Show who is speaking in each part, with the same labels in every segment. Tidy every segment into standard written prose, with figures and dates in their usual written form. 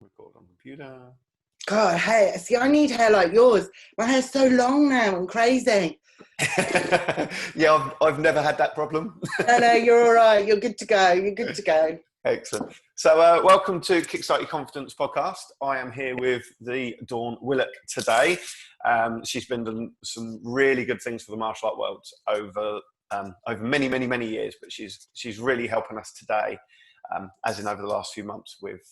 Speaker 1: Record on computer.
Speaker 2: God, hair. See, I need hair like yours. My hair's so long now. I'm crazy.
Speaker 1: Yeah, I've never had that problem.
Speaker 2: No, you're all right. You're good to go. You're good to go.
Speaker 1: Excellent. So welcome to Kickstart Your Confidence podcast. I am here with the Dawn Willock today. She's been doing some really good things for the martial art world over many years, but she's really helping us today, as in over the last few months with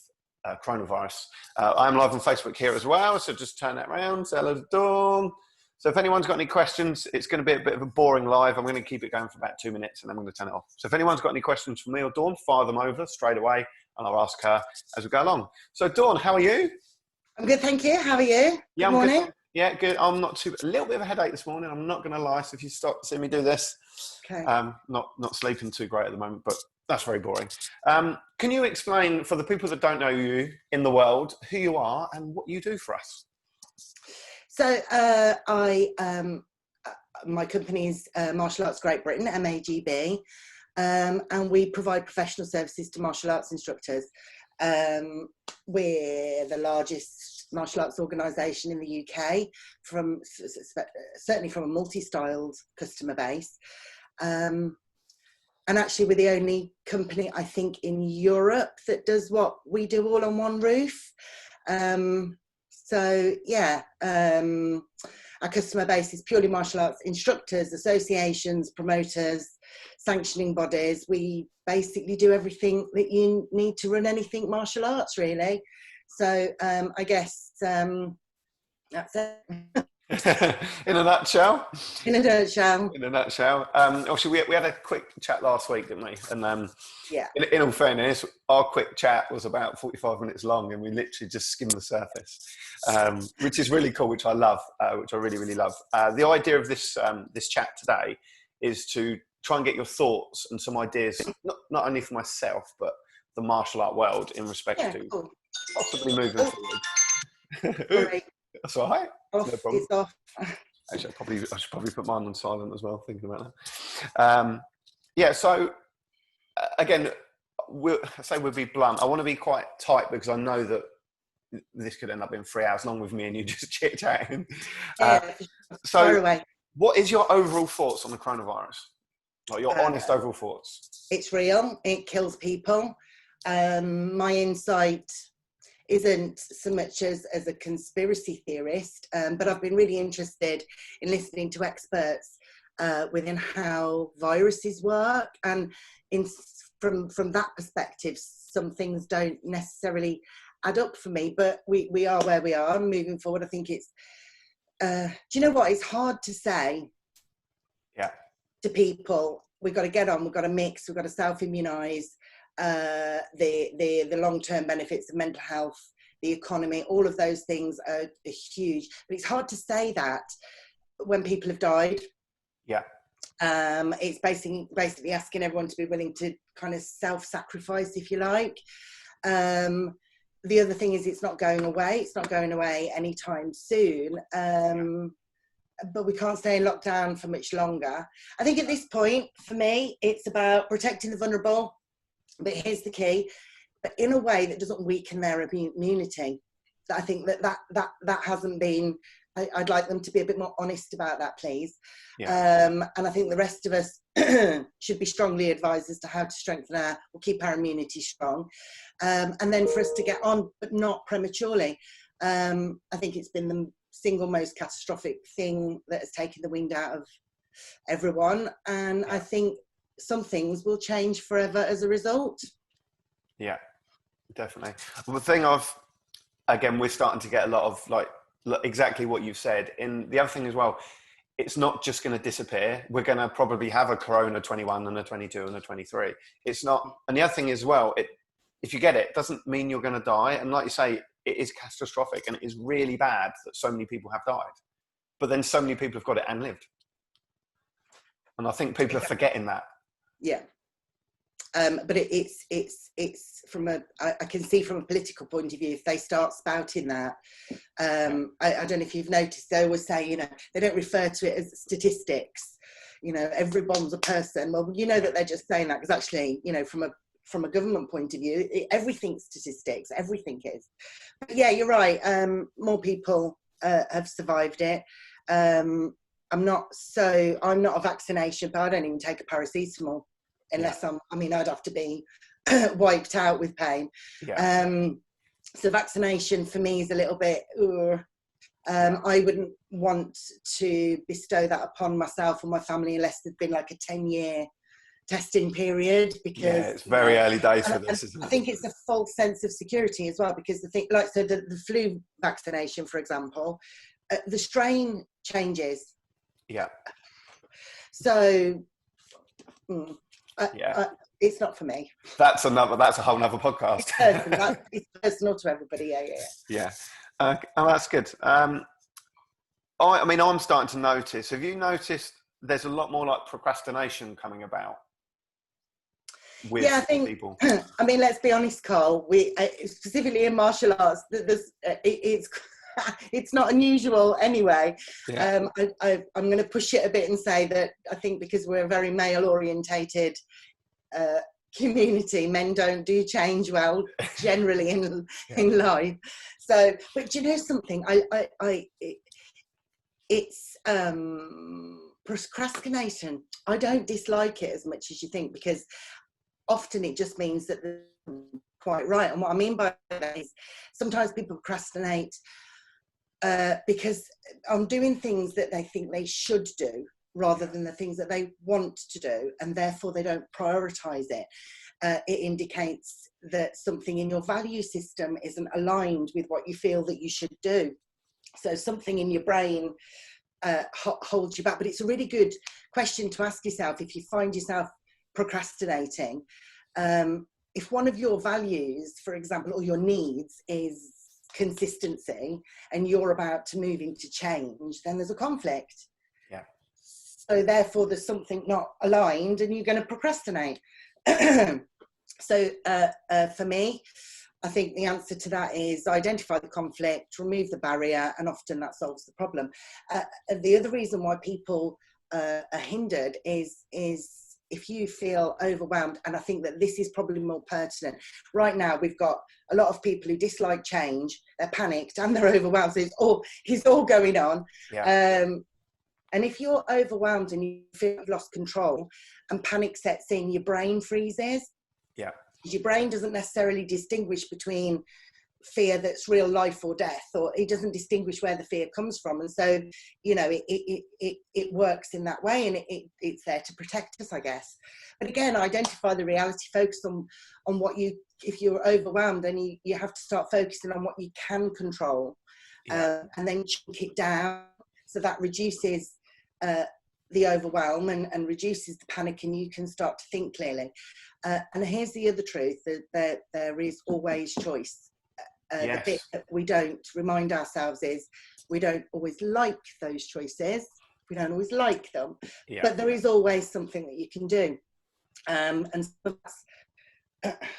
Speaker 1: Chronovirus. I'm live on Facebook here as well, so just turn that around. Say hello to Dawn. So if anyone's got any questions, it's going to be a bit of a boring live. I'm going to keep it going for about 2 minutes and then I'm going to turn it off. So if anyone's got any questions for me or Dawn, fire them over straight away and I'll ask her as we go along. So Dawn, how are you?
Speaker 2: I'm good, thank you. How are you?
Speaker 1: Yeah,
Speaker 2: good morning.
Speaker 1: Good. Yeah, good. I'm not too. A little bit of a headache this morning. I'm not going to lie. So if you start to see me do this,
Speaker 2: Okay.
Speaker 1: Not sleeping too great at the moment, but that's very boring. Can you explain for the people that don't know you in the world who you are and what you do for us?
Speaker 2: So my company is Martial Arts Great Britain, MAGB, and we provide professional services to martial arts instructors. We're the largest martial arts organisation in the UK, certainly from a multi-styled customer base. And actually we're the only company, I think, in Europe that does what we do all on one roof. So yeah, our customer base is purely martial arts instructors, associations, promoters, sanctioning bodies. We basically do everything that you need to run anything martial arts, really. So I guess that's it.
Speaker 1: In a nutshell.
Speaker 2: In a nutshell.
Speaker 1: In a nutshell. Obviously, we had a quick chat last week, didn't we? And
Speaker 2: yeah.
Speaker 1: In all fairness, our quick chat was about 45 minutes long, and we literally just skimmed the surface, which is really cool, which I love, which I really love. The idea of this chat today is to try and get your thoughts and some ideas, not only for myself, but the martial art world in respect to possibly moving forward.
Speaker 2: Right.
Speaker 1: That's all right.
Speaker 2: Off,
Speaker 1: no problem.
Speaker 2: It's off.
Speaker 1: Actually, I should probably put mine on silent as well, thinking about that. Yeah, so again, we'll be blunt. I want to be quite tight because I know that this could end up being 3 hours long with me and you just chit-chatting. So what is your overall thoughts on the coronavirus? Like your honest overall thoughts?
Speaker 2: It's real. It kills people. My insight isn't so much as a conspiracy theorist, but I've been really interested in listening to experts within how viruses work, and from that perspective, some things don't necessarily add up for me, but we are where we are. Moving forward, I think it's, do you know what? It's hard to say to people, we've got to get on, we've got to mix, we've got to self-immunise, the long-term benefits of mental health, the economy, all of those things are huge. But it's hard to say that when people have died.
Speaker 1: Yeah.
Speaker 2: It's basically asking everyone to be willing to kind of self-sacrifice, if you like. The other thing is it's not going away. It's not going away anytime soon. But we can't stay in lockdown for much longer. I think at this point, for me, it's about protecting the vulnerable. But here's the key, but in a way that doesn't weaken their immunity. I think that hasn't been, I'd like them to be a bit more honest about that, please. Yeah. And I think the rest of us should be strongly advised as to how to strengthen or keep our immunity strong. And then for us to get on, but not prematurely. I think it's been the single most catastrophic thing that has taken the wind out of everyone. And I think some things will change forever as a result. Yeah,
Speaker 1: definitely. Well, the thing again, we're starting to get a lot of exactly what you've said. And the other thing as well, it's not just going to disappear. We're going to probably have a Corona 21 and a 22 and a 23. It's not. And the other thing as well, if you get it, doesn't mean you're going to die. And like you say, it is catastrophic and it is really bad that so many people have died. But then so many people have got it and lived. And I think people are forgetting that.
Speaker 2: Yeah. But it's from I can see from a political point of view, if they start spouting that, I don't know if you've noticed, they always say, they don't refer to it as statistics, everyone's a person. Well, that they're just saying that because actually, from a from a government point of view. Everything's statistics, everything is. But yeah, you're right. More people have survived it. I'm not a vaccination, but I don't even take a paracetamol unless I'd have to be wiped out with pain. Yeah. So vaccination for me is a little bit, I wouldn't want to bestow that upon myself or my family unless there'd been like a 10-year testing period, because
Speaker 1: it's very early days for this, isn't it?
Speaker 2: I think it's a false sense of security as well, because the flu vaccination, for example, the strain changes.
Speaker 1: Yeah.
Speaker 2: So it's not for me.
Speaker 1: That's a whole nother podcast.
Speaker 2: It's personal to everybody.
Speaker 1: Yeah. That's good. I'm starting to notice. Have you noticed there's a lot more like procrastination coming about with
Speaker 2: I think,
Speaker 1: people?
Speaker 2: I mean, let's be honest, Carl. We specifically in martial arts, it's not unusual anyway. Yeah. I'm going to push it a bit and say that I think because we're a very male orientated community, men don't do change well generally in life. So, but do you know something? It's procrastination. I don't dislike it as much as you think, because often it just means that they're quite right. And what I mean by that is sometimes people procrastinate because I'm doing things that they think they should do rather than the things that they want to do, and therefore they don't prioritize it. It indicates that something in your value system isn't aligned with what you feel that you should do. So something in your brain holds you back. But it's a really good question to ask yourself if you find yourself procrastinating. If one of your values, for example, or your needs is consistency, and you're about to move into change, then there's a conflict. Yeah. So therefore there's something not aligned and you're going to procrastinate. So for me, I think the answer to that is identify the conflict, remove the barrier, and often that solves the problem. The other reason why people are hindered is if you feel overwhelmed, and I think that this is probably more pertinent. Right now, we've got a lot of people who dislike change, they're panicked and they're overwhelmed. So it's all going on. Yeah. And if you're overwhelmed and you feel you've lost control and panic sets in, your brain freezes. Yeah. Your brain doesn't necessarily distinguish between fear that's real life or death, or it doesn't distinguish where the fear comes from. And so, it works in that way, and it's there to protect us, I guess. But again, identify the reality, focus on what if you're overwhelmed, then you have to start focusing on what you can control, and then chunk it down so that reduces the overwhelm and reduces the panic, and you can start to think clearly. And here's the other truth, that there is always choice. The bit that we don't remind ourselves is we don't always like those choices. We don't always like them, but there is always something that you can do. And so that's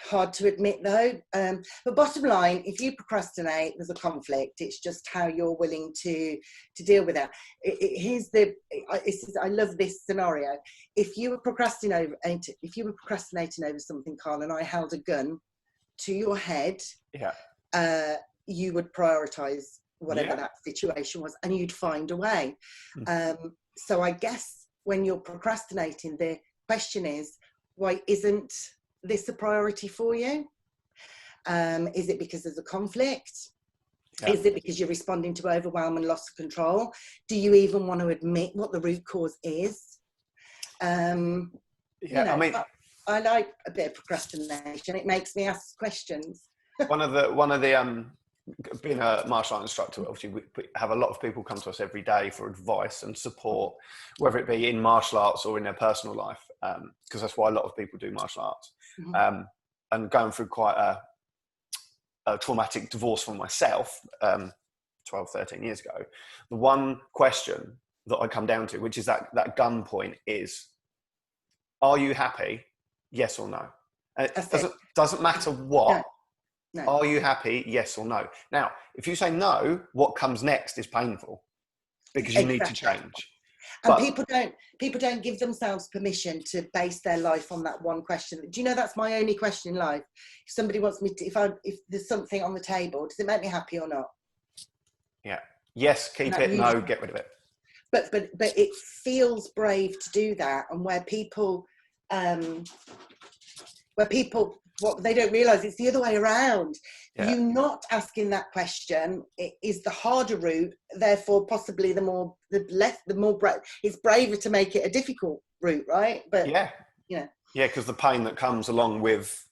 Speaker 2: hard to admit though. But bottom line, if you procrastinate, there's a conflict. It's just how you're willing to deal with that. I love this scenario. If you were procrastinating over something, Carl, and I held a gun to your head, you would prioritize whatever that situation was, and you'd find a way. So I guess when you're procrastinating, the question is, why isn't this a priority for you? Is it because there's a conflict? Is it because you're responding to overwhelm and loss of control? Do you even want to admit what the root cause is? I mean, I like a bit of procrastination. It makes me ask questions. one of the
Speaker 1: being a martial art instructor, obviously we have a lot of people come to us every day for advice and support, whether it be in martial arts or in their personal life, because that's why a lot of people do martial arts. Mm-hmm. And going through quite a traumatic divorce for myself 12, 13 years ago, the one question that I come down to, which is that gun point, is, are you happy? Yes or no? And it doesn't matter what. No. Are you happy? Yes or no? Now, if you say no, what comes next is painful, because you need to change.
Speaker 2: And people don't give themselves permission to base their life on that one question. Do you know that's my only question in life? If somebody wants me to, if there's something on the table, does it make me happy or not?
Speaker 1: Yeah. Yes, keep it. No, get rid of it.
Speaker 2: But it feels brave to do that, and where people what they don't realize, it's the other way around. Yeah. You not asking that question is the harder route, therefore possibly the more it's braver to make it a difficult route, right? But
Speaker 1: because the pain that comes along with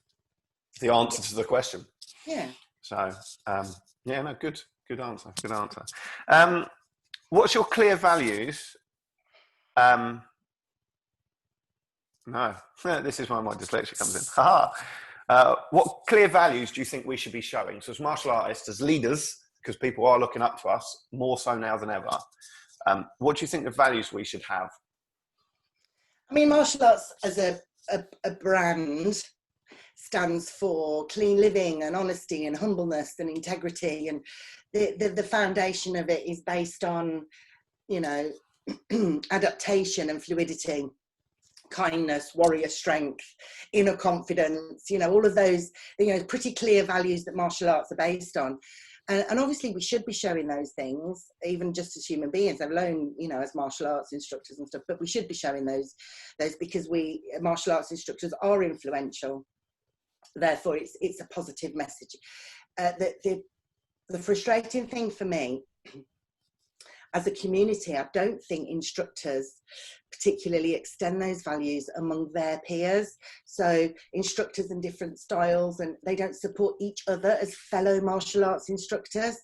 Speaker 1: the answer to the question. So good answer. What's your clear values? No, this is where my dyslexia comes in. What clear values do you think we should be showing? So as martial artists, as leaders, because people are looking up to us more so now than ever, what do you think the values we should have?
Speaker 2: I mean, martial arts as a brand stands for clean living and honesty and humbleness and integrity, and the foundation of it is based on, adaptation and fluidity, kindness, warrior strength, inner confidence, all of those, pretty clear values that martial arts are based on. And obviously we should be showing those things, even just as human beings, let alone, as martial arts instructors and stuff, but we should be showing those because martial arts instructors are influential. Therefore, it's a positive message. The frustrating thing for me, as a community, I don't think instructors particularly extend those values among their peers. So instructors in different styles, and they don't support each other as fellow martial arts instructors.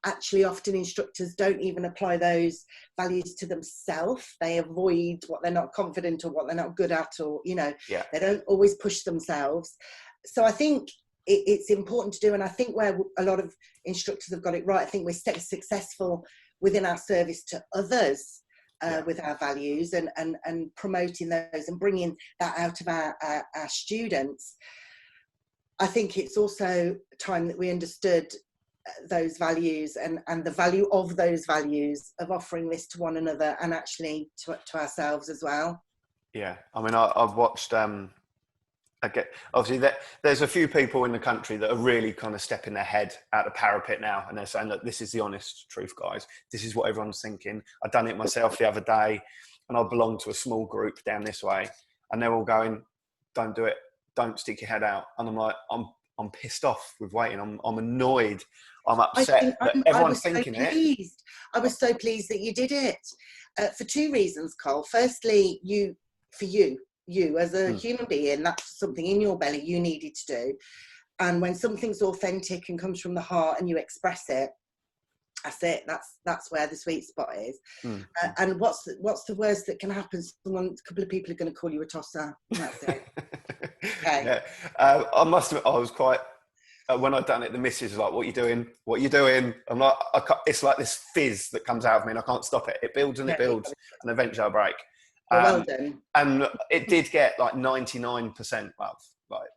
Speaker 2: Actually, often instructors don't even apply those values to themselves. They avoid what they're not confident or what they're not good at, or, they don't always push themselves. So I think it's important to do, and I think where a lot of instructors have got it right, I think we're successful within our service to others with our values and promoting those and bringing that out of our students. I think it's also time that we understood those values and the value of those values, of offering this to one another and actually to ourselves as well. Yeah,
Speaker 1: I mean, I've watched... obviously, there's a few people in the country that are really kind of stepping their head out the parapet now, and they're saying that this is the honest truth, guys. This is what everyone's thinking. I've done it myself the other day, and I belong to a small group down this way, and they're all going, "Don't do it. Don't stick your head out." And I'm like, I'm pissed off with waiting. I'm annoyed. I'm upset that everyone's thinking it.
Speaker 2: I was so pleased that you did it for two reasons, Cole. Firstly, you as a human being, that's something in your belly you needed to do. And when something's authentic and comes from the heart and you express it, that's it. That's where the sweet spot is. And what's the worst that can happen? A couple of people are going to call you a tosser. That's it. Okay.
Speaker 1: Yeah. I must admit, I was quite... when I'd done it, the missus was like, "What are you doing? What are you doing?" I'm like, it's like this fizz that comes out of me and I can't stop it. It builds and it builds, and eventually I break.
Speaker 2: Well done.
Speaker 1: And it did get like 99% love. Like,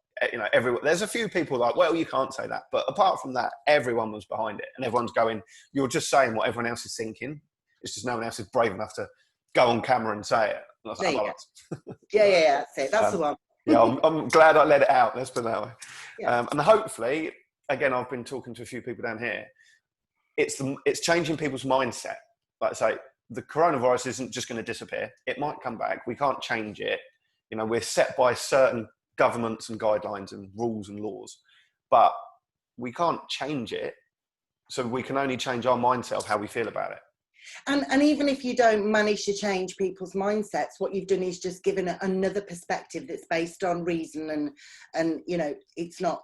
Speaker 1: everyone. There's a few people like, "Well, you can't say that," but apart from that, everyone was behind it, and everyone's going, "You're just saying what everyone else is thinking. It's just no one else is brave enough to go on camera and say it." And I was like,
Speaker 2: yeah, that's it. That's the one.
Speaker 1: Yeah, I'm glad I let it out. Let's put it that way.
Speaker 2: Yeah.
Speaker 1: And hopefully, again, I've been talking to a few people down here. It's changing people's mindset. Like I say, the coronavirus isn't just going to disappear. It might come back. We can't change it. We're set by certain governments and guidelines and rules and laws, but we can't change it. So we can only change our mindset of how we feel about it.
Speaker 2: And even if you don't manage to change people's mindsets, what you've done is just given another perspective that's based on reason and it's not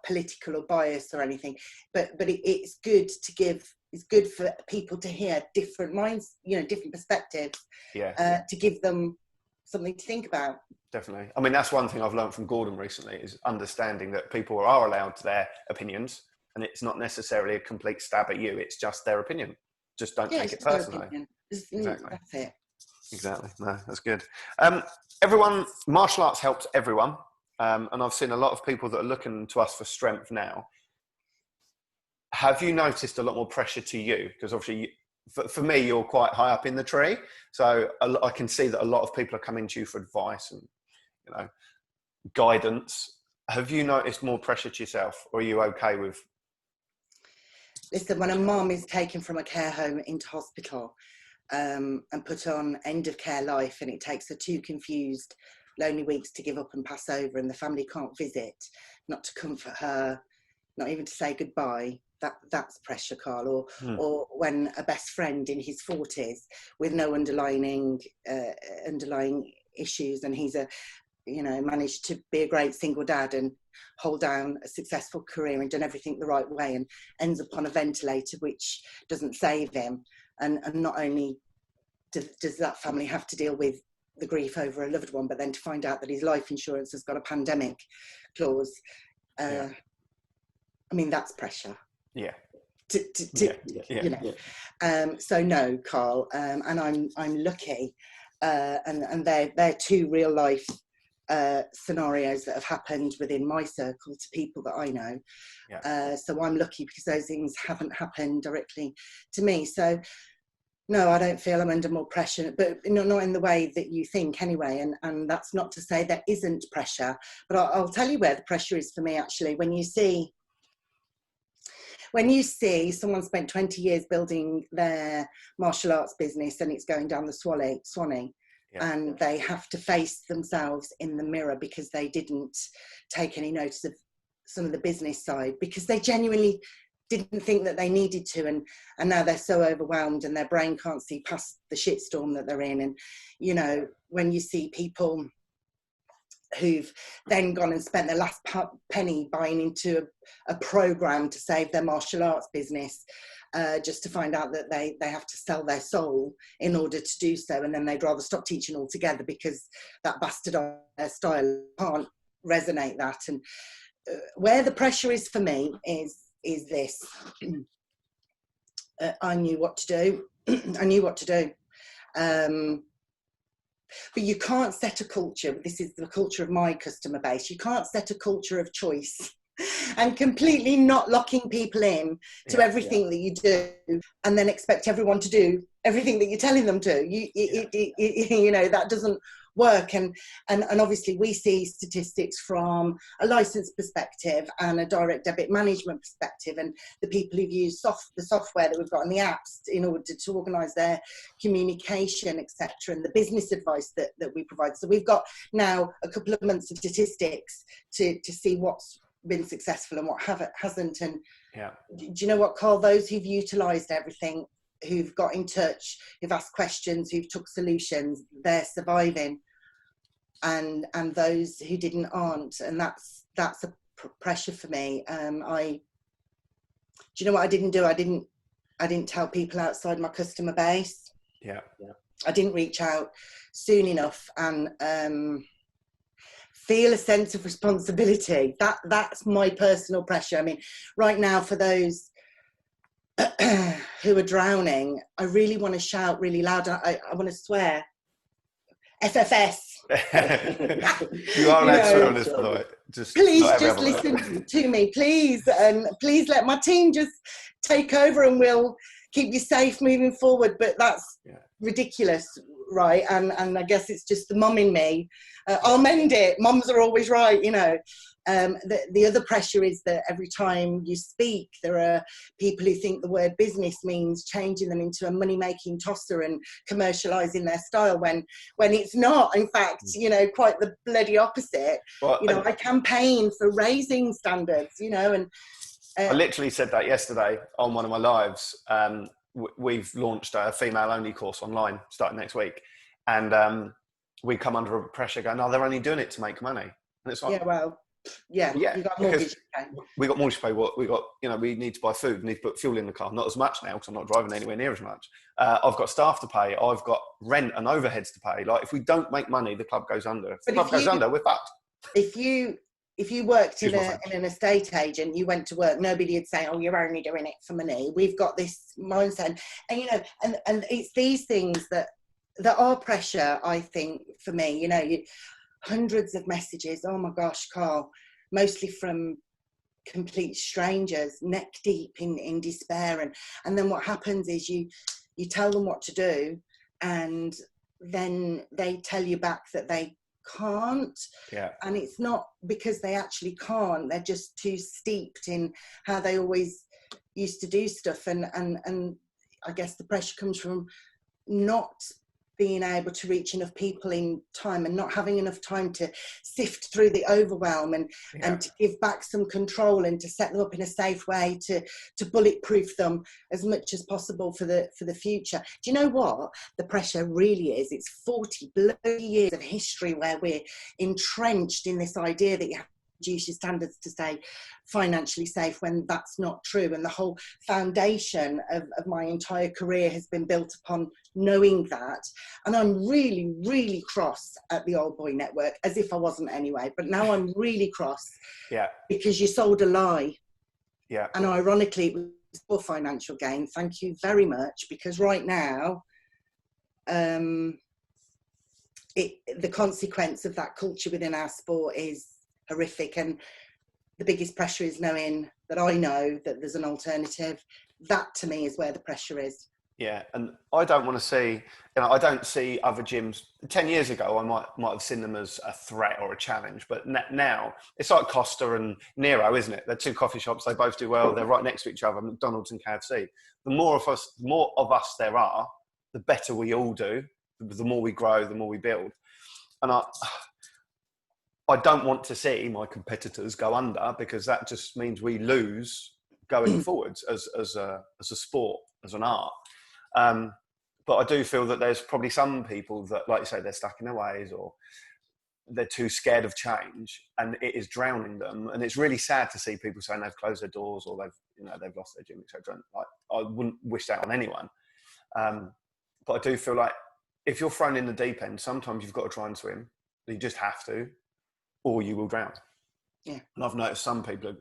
Speaker 2: political or bias or anything, but it's good to give. It's good for people to hear different minds, different perspectives, to give them something to think about.
Speaker 1: Definitely. I mean, that's one thing I've learned from Gordon recently, is understanding that people are allowed their opinions, and it's not necessarily a complete stab at you. It's just their opinion. Just don't take it personally.
Speaker 2: Exactly. That's it.
Speaker 1: Exactly. No, that's good. Martial arts helps everyone. And I've seen a lot of people that are looking to us for strength now. Have you noticed a lot more pressure to you? Because obviously for me, you're quite high up in the tree. So I can see that a lot of people are coming to you for advice and, you know, guidance. Have you noticed more pressure to yourself, or are you okay with?
Speaker 2: Listen, when a mum is taken from a care home into hospital and put on end of care life, and it takes her 2 confused, lonely weeks to give up and pass over, and the family can't visit, not to comfort her, not even to say goodbye, that's pressure, Carl. Or when a best friend in his 40s with no underlying issues, and he's managed to be a great single dad and hold down a successful career and done everything the right way, and ends up on a ventilator, which doesn't save him. And not only does that family have to deal with the grief over a loved one, but then to find out that his life insurance has got a pandemic clause. I mean, that's pressure.
Speaker 1: Yeah.
Speaker 2: So no, Carl, and I'm lucky, and they're 2 real life scenarios that have happened within my circle to people that I know. So I'm lucky because those things haven't happened directly to me. So no, I don't feel I'm under more pressure, but not in the way that you think anyway. And that's not to say there isn't pressure, but I'll tell you where the pressure is for me, actually. When you see someone spent 20 years building their martial arts business and it's going down the swanny, and they have to face themselves in the mirror because they didn't take any notice of some of the business side, because they genuinely didn't think that they needed to, and now they're so overwhelmed and their brain can't see past the shitstorm that they're in. And, when you see people who've then gone and spent their last penny buying into a program to save their martial arts business, just to find out that they have to sell their soul in order to do so, and then they'd rather stop teaching altogether because that bastardized style can't resonate that. And where the pressure is for me is this. I knew what to do. But you can't set a culture. This is the culture of my customer base. You can't set a culture of choice and completely not locking people in to everything that you do, and then expect everyone to do everything that you're telling them to. That doesn't work. And obviously we see statistics from a license perspective and a direct debit management perspective, and the people who've used the software that we've got in the apps in order to organise their communication, etc., and the business advice that we provide. So we've got now a couple of months of statistics to see what's been successful and what hasn't. And do you know what, Carl? Those who've utilised everything, who've got in touch, who've asked questions, who've took solutions, they're surviving, and those who didn't aren't. And that's a pressure for me. Do you know what I didn't do? I didn't tell people outside my customer base. I didn't reach out soon enough and feel a sense of responsibility. That's my personal pressure. I mean, right now, for those who are drowning, I really want to shout really loud. I want to swear. FFS.
Speaker 1: You are allowed to swear on this, by the way.
Speaker 2: Please just listen to me, please. And please let my team just take over and we'll keep you safe moving forward. But that's ridiculous, right? And I guess it's just the mum in me. I'll mend it. Mums are always right, The other pressure is that every time you speak, there are people who think the word business means changing them into a money-making tosser and commercialising their style when it's not. In fact, quite the bloody opposite. Well, I campaign for raising standards, and
Speaker 1: I literally said that yesterday on one of my lives. We've launched a female-only course online starting next week, and we come under pressure going, no, they're only doing it to make money. And it's like,
Speaker 2: you got mortgage to pay.
Speaker 1: We got mortgage to pay. We got, we need to buy food, we need to put fuel in the car. Not as much now because I'm not driving anywhere near as much. I've got staff to pay. I've got rent and overheads to pay. Like, if we don't make money, the club goes under. If the club goes under, we're fucked. If
Speaker 2: you worked in an estate agent, you went to work, nobody would say, oh, you're only doing it for money. We've got this mindset. And, and it's these things that are pressure, I think, for me. Hundreds of messages, oh my gosh, Carl, mostly from complete strangers, neck deep in despair. And then what happens is you you tell them what to do, and then they tell you back that they can't.
Speaker 1: Yeah.
Speaker 2: And it's not because they actually can't, they're just too steeped in how they always used to do stuff. And I guess the pressure comes from not being able to reach enough people in time, and not having enough time to sift through the overwhelm, and to give back some control, and to set them up in a safe way, to bulletproof them as much as possible for the future. Do you know what the pressure really is? It's 40 bloody years of history where we're entrenched in this idea that you have to reduce your standards to stay financially safe, when that's not true. And the whole foundation of my entire career has been built upon knowing that. And I'm really, really cross at the Old Boy Network, as if I wasn't anyway, but now I'm really cross.
Speaker 1: Yeah.
Speaker 2: Because you sold a lie.
Speaker 1: Yeah.
Speaker 2: And ironically, it was for financial gain. Thank you very much. Because right now, the consequence of that culture within our sport is horrific. And the biggest pressure is knowing that I know that there's an alternative. That to me is where the pressure is.
Speaker 1: Yeah, and I don't want to see, I don't see other gyms. 10 years ago, I might have seen them as a threat or a challenge, but now it's like Costa and Nero, isn't it? They're two coffee shops. They both do well. They're right next to each other, McDonald's and KFC. The more of us there are, the better we all do. The more we grow, the more we build. And I don't want to see my competitors go under, because that just means we lose going forwards as a sport, as an art. But I do feel that there's probably some people that, like you say, they're stuck in their ways, or they're too scared of change, and it is drowning them. And it's really sad to see people saying they've closed their doors, or they've lost their gym, etc. Like, I wouldn't wish that on anyone. But I do feel like if you're thrown in the deep end, sometimes you've got to try and swim. You just have to, or you will drown.
Speaker 2: Yeah.
Speaker 1: And I've noticed some people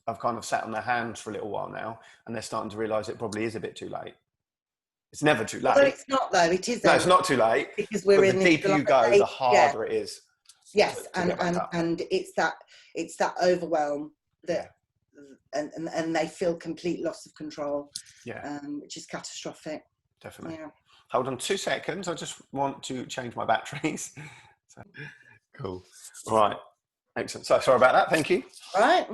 Speaker 1: have kind of sat on their hands for a little while now, and they're starting to realise it probably is a bit too late. It's never too late.
Speaker 2: Well, it's not, though. It is.
Speaker 1: No, it's not too late.
Speaker 2: Because we're in
Speaker 1: the deeper you go, the harder it is.
Speaker 2: Yes, and it's that overwhelm that, and they feel complete loss of control.
Speaker 1: Yeah.
Speaker 2: Which is catastrophic.
Speaker 1: Definitely.
Speaker 2: Yeah.
Speaker 1: Hold on 2 seconds. I just want to change my batteries. So, cool. All right. Excellent. So sorry about that. Thank you.
Speaker 2: All right.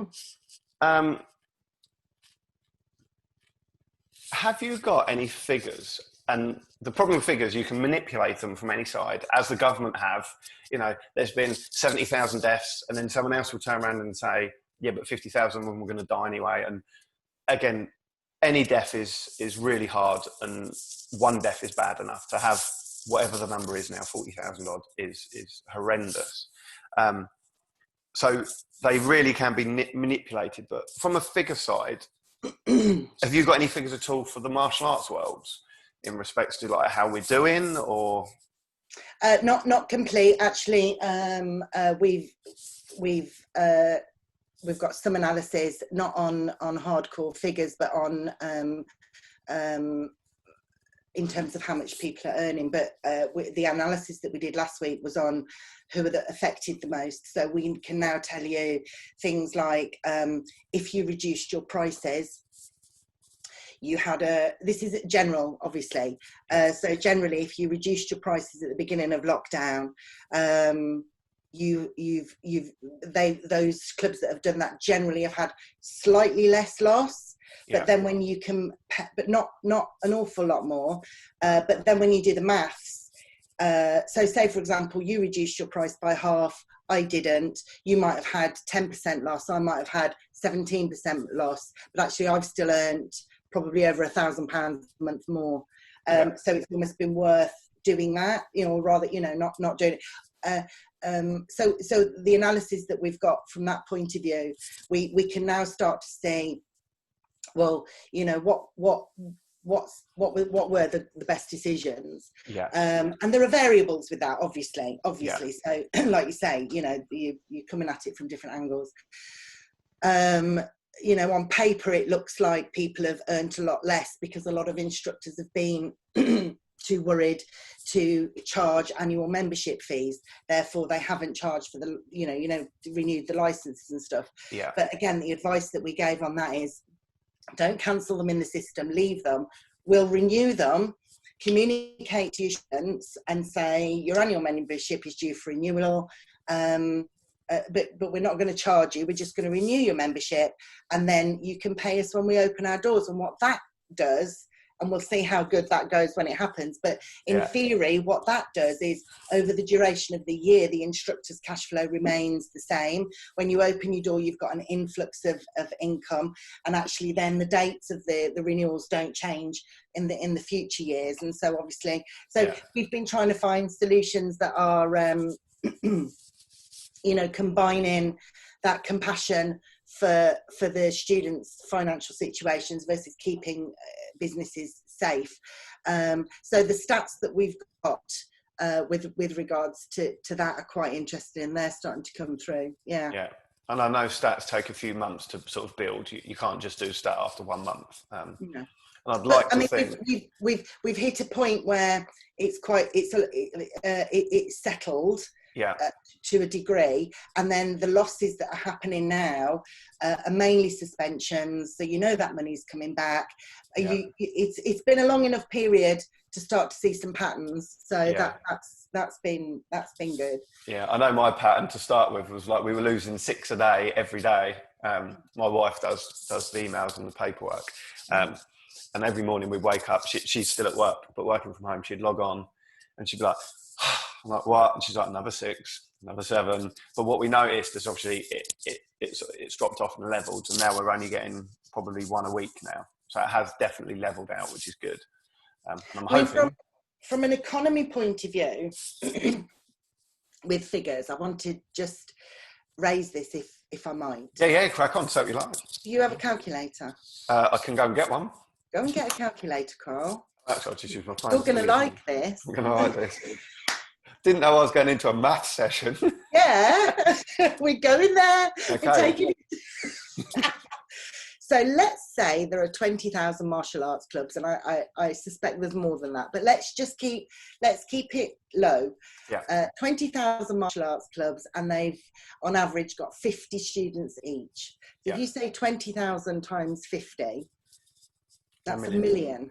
Speaker 1: Have you got any figures? And the problem with figures, you can manipulate them from any side, as the government have. There's been 70,000 deaths, and then someone else will turn around and say, yeah, but 50,000 of them were going to die anyway. And again, any death is really hard, and one death is bad enough. To have whatever the number is now, 40,000 odd, is horrendous. So they really can be manipulated. But from a figure side, have you got any figures at all for the martial arts worlds in respects to like how we're doing, or?
Speaker 2: Not complete, actually. We've got some analysis, not on hardcore figures, but on in terms of how much people are earning. But the analysis that we did last week was on who are affected the most. So we can now tell you things like if you reduced your prices, you had this is general, obviously. So generally, if you reduced your prices at the beginning of lockdown, those clubs that have done that generally have had slightly less loss. But then when you can, but not an awful lot more. But then when you do the maths, so say for example, you reduced your price by half, I didn't. You might have had 10% loss. I might have had 17% loss. But actually, I've still earned probably over £1,000 a month more. So it's almost been worth doing that, or rather, not doing it. So the analysis that we've got from that point of view, we can now start to see, well, what were the best decisions?
Speaker 1: Yeah.
Speaker 2: And there are variables with that, obviously. Yeah. So like you say, you're coming at it from different angles. On paper, it looks like people have earned a lot less because a lot of instructors have been too worried to charge annual membership fees. Therefore, they haven't charged for the, renewed the licenses and stuff.
Speaker 1: Yeah.
Speaker 2: But again, the advice that we gave on that is, don't cancel them in the system, leave them, we'll renew them, communicate to your students and say your annual membership is due for renewal, but we're not going to charge you, we're just going to renew your membership, and then you can pay us when we open our doors. And what that does, and we'll see how good that goes when it happens, but in theory what that does is over the duration of the year the instructor's cash flow remains the same. When you open your door you've got an influx of income, and actually then the dates of the renewals don't change in the future years. And so obviously we've been trying to find solutions that are you know, combining that compassion for the students' financial situations versus keeping businesses safe. So the stats that we've got with regards to that are quite interesting. They're starting to come through. Yeah.
Speaker 1: And I know stats take a few months to sort of build. You can't just do stat after 1 month.
Speaker 2: No.
Speaker 1: And I'd like to
Speaker 2: think we've hit a point where it's settled. To a degree, and then the losses that are happening now are mainly suspensions, so you know that money's coming back. It's been a long enough period to start to see some patterns, so that's been good. I know my pattern to start with was like we were losing 6 a day every day. My wife does the emails and the paperwork, and every morning we'd wake up, she's still at work but working from home, she'd log on and she'd be like, I'm like, what? And she's like, another 6, another 7. But what we noticed is obviously it's dropped off and leveled, and now we're only getting probably 1 a week now. So it has definitely leveled out, which is good. And I'm hoping. From an economy point of view, with figures, I want to just raise this if I might.
Speaker 1: Yeah, crack on, so you like.
Speaker 2: Do you have a calculator?
Speaker 1: I can go and get one.
Speaker 2: Go and get a calculator, Carl.
Speaker 1: Actually, I'll just use my phone.
Speaker 2: You're going to like this.
Speaker 1: I'm going to like this. Didn't know I was going into a math session.
Speaker 2: Yeah, we're going there.
Speaker 1: Okay.
Speaker 2: We're taking it. So let's say there are 20,000 martial arts clubs, and I suspect there's more than that. But let's keep it low. 20,000 martial arts clubs, and they've on average got 50 students each. So if you say 20,000 times 50, that's a million.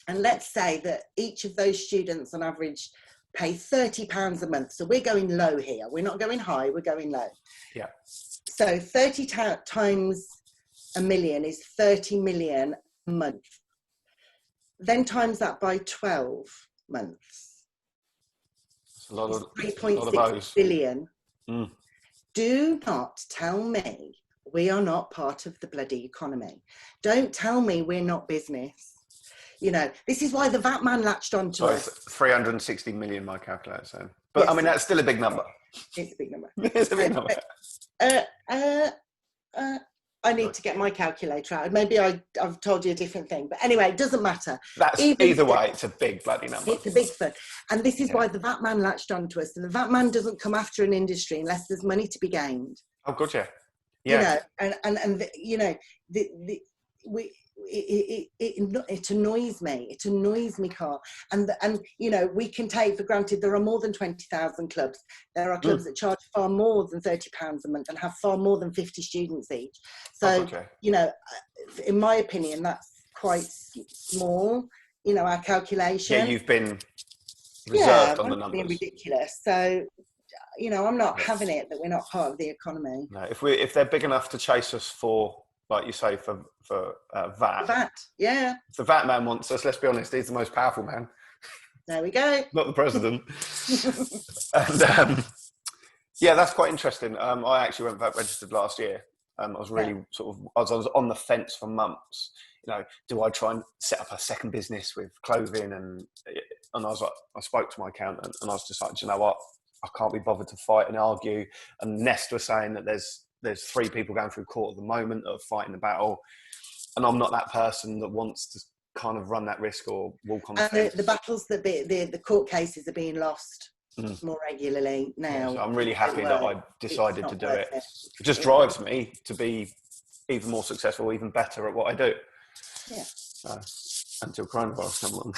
Speaker 2: And let's say that each of those students on average pay £30 a month. So we're going low here. We're not going high, we're going low. So 30 times a million is 30 million a month. Then times that by 12 months.
Speaker 1: It's a lot of
Speaker 2: 3.6 billion. Do not tell me we are not part of the bloody economy. Don't tell me we're not business. You know, this is why the VAT man latched onto us.
Speaker 1: 360 million, my calculator saying. But yes, I mean, that's still a big number.
Speaker 2: It's a big number.
Speaker 1: It's a big number.
Speaker 2: I need to get my calculator out. Maybe I've told you a different thing. But anyway, it doesn't matter.
Speaker 1: That's either way, it's a big bloody number.
Speaker 2: It's a big fun. And this is why the VAT man latched onto us. And the VAT man doesn't come after an industry unless there's money to be gained.
Speaker 1: Oh, good, yeah.
Speaker 2: You know, and you know, it annoys me. It annoys me, Carl. And you know, we can take for granted there are more than 20,000 clubs. There are clubs that charge far more than £30 a month and have far more than 50 students each. So, you know, in my opinion, that's quite small. You know, our calculation.
Speaker 1: Yeah, you've been reserved on the numbers.
Speaker 2: Being ridiculous. So, you know, I'm not having it that we're not part of the economy.
Speaker 1: No, if they're big enough to chase us for, like you say, for VAT.
Speaker 2: VAT, yeah.
Speaker 1: If the VAT man wants us, let's be honest, he's the most powerful man.
Speaker 2: There we go.
Speaker 1: Not the president. And yeah, that's quite interesting. I actually went VAT registered last year. I was really I was on the fence for months. You know, do I try and set up a second business with clothing? And I was like, I spoke to my accountant, and I was just like, do you know what? I can't be bothered to fight and argue. And Nest was saying that there's 3 people going through court at the moment that are fighting the battle, and I'm not that person that wants to kind of run that risk or walk on the fence.
Speaker 2: The battles that the court cases are being lost more regularly now.
Speaker 1: Yeah, so I'm really happy that I decided to do it. It just drives me to be even more successful, even better at what I do.
Speaker 2: Yeah.
Speaker 1: Until coronavirus comes along.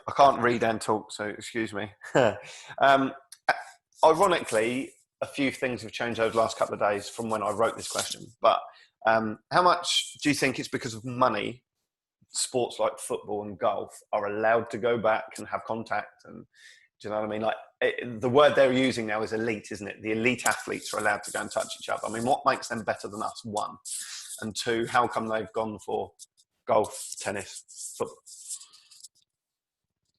Speaker 1: I can't read and talk, so excuse me. Ironically, a few things have changed over the last couple of days from when I wrote this question, but how much do you think it's because of money sports like football and golf are allowed to go back and have contact? And do you know what I mean? Like the word they're using now is elite, isn't it? The elite athletes are allowed to go and touch each other. I mean, what makes them better than us? One. And two, how come they've gone for golf, tennis, football?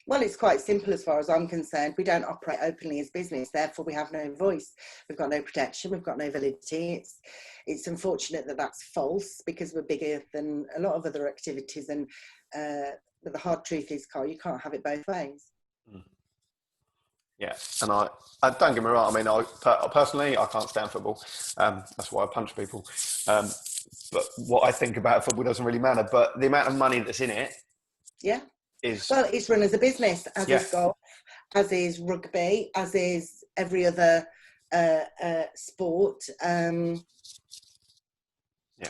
Speaker 2: Well, it's quite simple as far as I'm concerned. We don't operate openly as business, therefore we have no voice. We've got no protection, we've got no validity. It's unfortunate that that's false, because we're bigger than a lot of other activities, and but the hard truth is, Carl, you can't have it both ways.
Speaker 1: Yeah, and I don't get me wrong, I mean, personally, I can't stand football. That's why I punch people. But what I think about football doesn't really matter. But the amount of money that's in it,
Speaker 2: yeah,
Speaker 1: well,
Speaker 2: it's run as a business, as is golf, as is rugby, as is every other sport.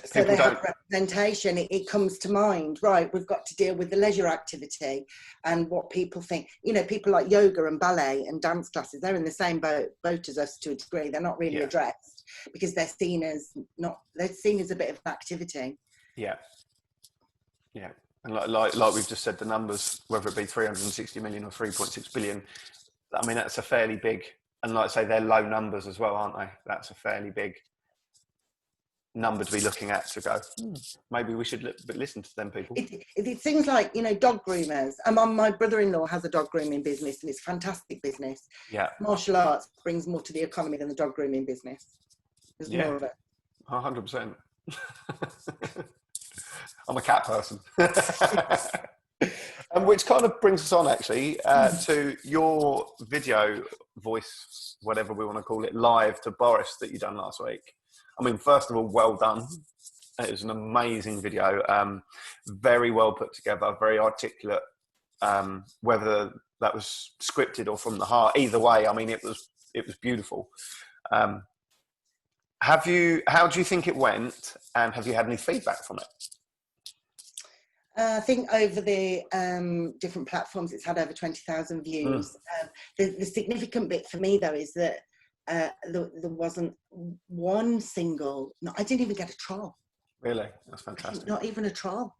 Speaker 2: So they have representation. It comes to mind, right? We've got to deal with the leisure activity and what people think. You know, people like yoga and ballet and dance classes, they're in the same boat as us to a degree. They're not really addressed because they're seen as a bit of an activity. Yeah.
Speaker 1: Yeah. And like we've just said, the numbers, whether it be 360 million or 3.6 billion, I mean, that's a fairly big, and like I say, they're low numbers as well, aren't they? That's a fairly big number to be looking at to go, maybe we should listen to them people.
Speaker 2: It's things like, you know, dog groomers. My brother-in-law has a dog grooming business, and it's fantastic business.
Speaker 1: Yeah.
Speaker 2: Martial arts brings more to the economy than the dog grooming business. There's more of it.
Speaker 1: 100%. I'm a cat person. And which kind of brings us on actually to your video voice, whatever we want to call it, live to Borris that you done last week. I mean, first of all, well done. It was an amazing video, very well put together, very articulate, whether that was scripted or from the heart. Either way, I mean, it was beautiful. How do you think it went, and have you had any feedback from it?
Speaker 2: I think over the different platforms, it's had over 20,000 views. The significant bit for me, though, is that there wasn't one single. No, I didn't even get a troll.
Speaker 1: Really, that's fantastic.
Speaker 2: Not even a troll,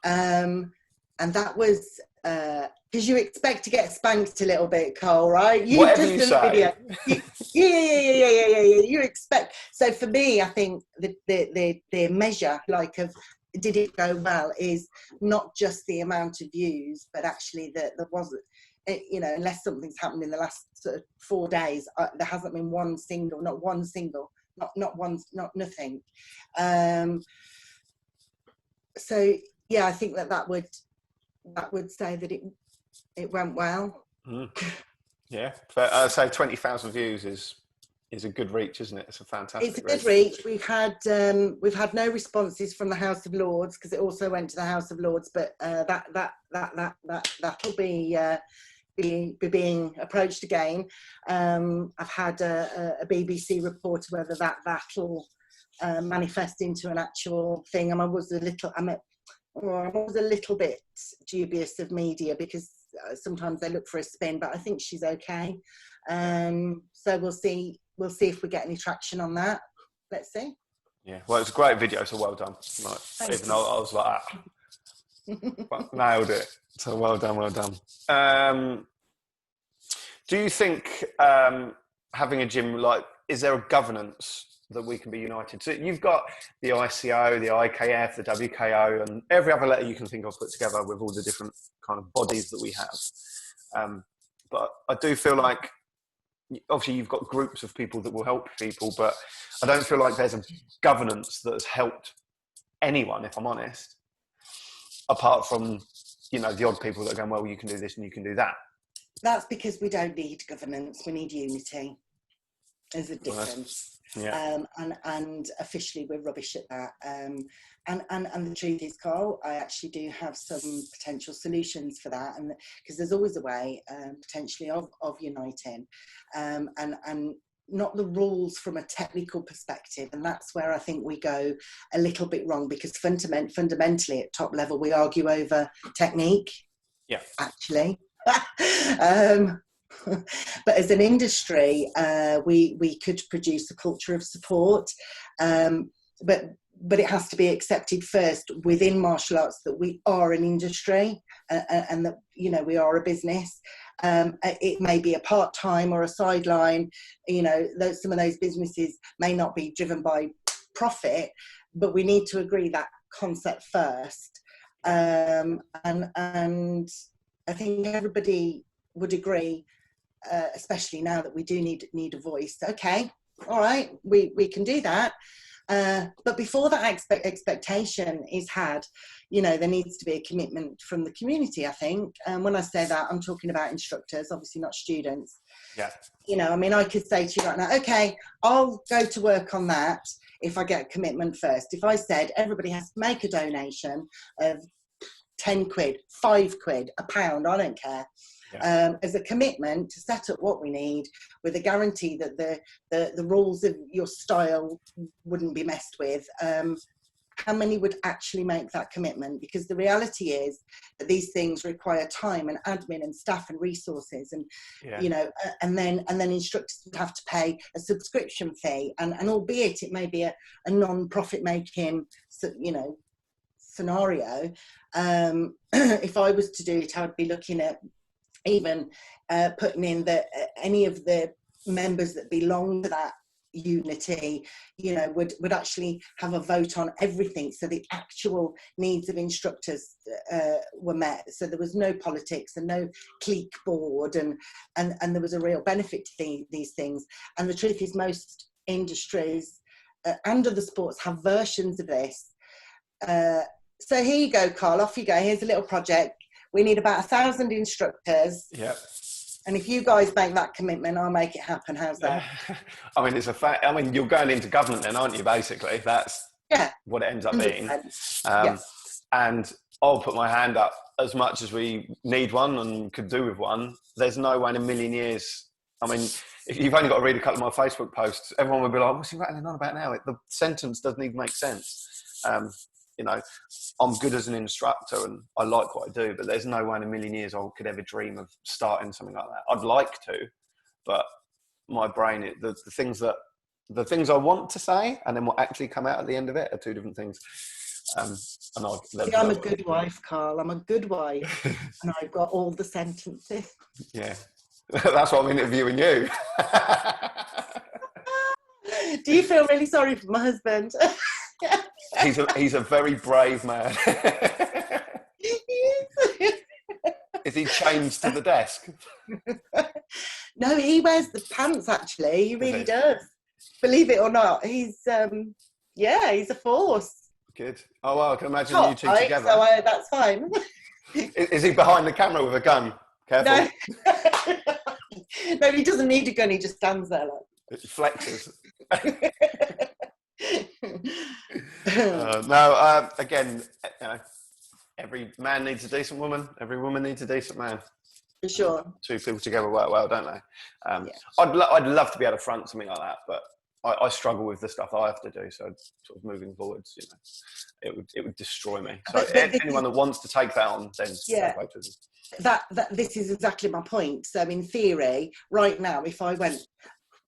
Speaker 2: and that was because you expect to get spanked a little bit, Cole, right?
Speaker 1: Whatever you say.
Speaker 2: Yeah. You expect. So for me, I think the measure, like, of did it go well, is not just the amount of views, but actually that there wasn't, you know, unless something's happened in the last sort of 4 days, there hasn't been nothing. So yeah, I think that would say that it went well.
Speaker 1: Yeah, but I'd say 20,000 views is a good reach, isn't it? It's a fantastic.
Speaker 2: It's a good reach. We've had no responses from the House of Lords, because it also went to the House of Lords, but that'll be being approached again. I've had a BBC report whether that'll manifest into an actual thing, and I was a little bit dubious of media, because sometimes they look for a spin, but I think she's okay. So we'll see if we get any traction on that. Let's see.
Speaker 1: Yeah, well, it's a great video, so well done. Like, even though I was like, but nailed it. So well done. Do you think having a gym, like, is there a governance that we can be united? So you've got the ICO, the IKF, the WKO, and every other letter you can think of put together with all the different kind of bodies that we have. But I do feel like, obviously you've got groups of people that will help people, but I don't feel like there's a governance that has helped anyone, if I'm honest, apart from, you know, the odd people that are going, well, you can do this and you can do that.
Speaker 2: That's because we don't need governance, we need unity. There's a difference.
Speaker 1: Yeah.
Speaker 2: And officially we're rubbish at that. And the truth is, Carl, I actually do have some potential solutions for that, and because there's always a way potentially of uniting, and not the rules from a technical perspective, and that's where I think we go a little bit wrong, because fundamentally at top level we argue over technique.
Speaker 1: Yeah,
Speaker 2: actually. But as an industry, we could produce a culture of support, but it has to be accepted first within martial arts that we are an industry, and that, you know, we are a business. It may be a part-time or a sideline, you know, some of those businesses may not be driven by profit, but we need to agree that concept first. And I think everybody would agree, especially now that we do need a voice. Okay, all right, we can do that. But before that expectation is had, you know, there needs to be a commitment from the community, I think. And when I say that, I'm talking about instructors, obviously not students.
Speaker 1: Yeah.
Speaker 2: You know, I mean, I could say to you right now, okay, I'll go to work on that if I get a commitment first. If I said everybody has to make a donation of 10 quid, 5 quid, a pound, I don't care. Yeah. As a commitment to set up what we need with a guarantee that the rules of your style wouldn't be messed with. How many would actually make that commitment? Because the reality is that these things require time and admin and staff and resources, and you know, and then instructors would have to pay a subscription fee, and albeit it may be a non-profit making, you know, scenario. If I was to do it, I would be looking at even putting in that any of the members that belong to that unity, you know, would actually have a vote on everything, so the actual needs of instructors were met, so there was no politics and no clique board, and there was a real benefit to these things. And the truth is, most industries and other sports have versions of this. So here you go, Carl, off you go. Here's a little project. We need about 1,000 instructors.
Speaker 1: Yep.
Speaker 2: And if you guys make that commitment, I'll make it happen. How's that?
Speaker 1: I mean, it's a fact. I mean, you're going into government then, aren't you, basically? That's what it ends up being. And I'll put my hand up as much as we need one and could do with one. There's no way in a million years. I mean, if you've only got to read a couple of my Facebook posts, everyone will be like, what's he rattling on about now? The sentence doesn't even make sense. You know, I'm good as an instructor and I like what I do, but there's no way in a million years I could ever dream of starting something like that. I'd like to, but my brain, the things I want to say and then what actually come out at the end of it are two different things. And
Speaker 2: I'm a good wife, Carl. I'm a good wife, and I've got all the sentences.
Speaker 1: Yeah, that's why I'm interviewing you.
Speaker 2: Do you feel really sorry for my husband?
Speaker 1: He's a very brave man.
Speaker 2: He is.
Speaker 1: Is he chained to the desk?
Speaker 2: No, he wears the pants, actually. He really does. Believe it or not, he's he's a force.
Speaker 1: Good. Oh well, I can imagine you two together.
Speaker 2: So that's fine.
Speaker 1: Is he behind the camera with a gun? Careful.
Speaker 2: No. No, he doesn't need a gun. He just stands there like.
Speaker 1: It flexes. Again, you know, every man needs a decent woman. Every woman needs a decent man.
Speaker 2: For sure. Two
Speaker 1: people together work well, don't they? I'd love to be able to front something like that, but I struggle with the stuff I have to do. So sort of moving forwards, you know, it would destroy me. So anyone that wants to take that on, then
Speaker 2: that this is exactly my point. So in theory, right now, if I went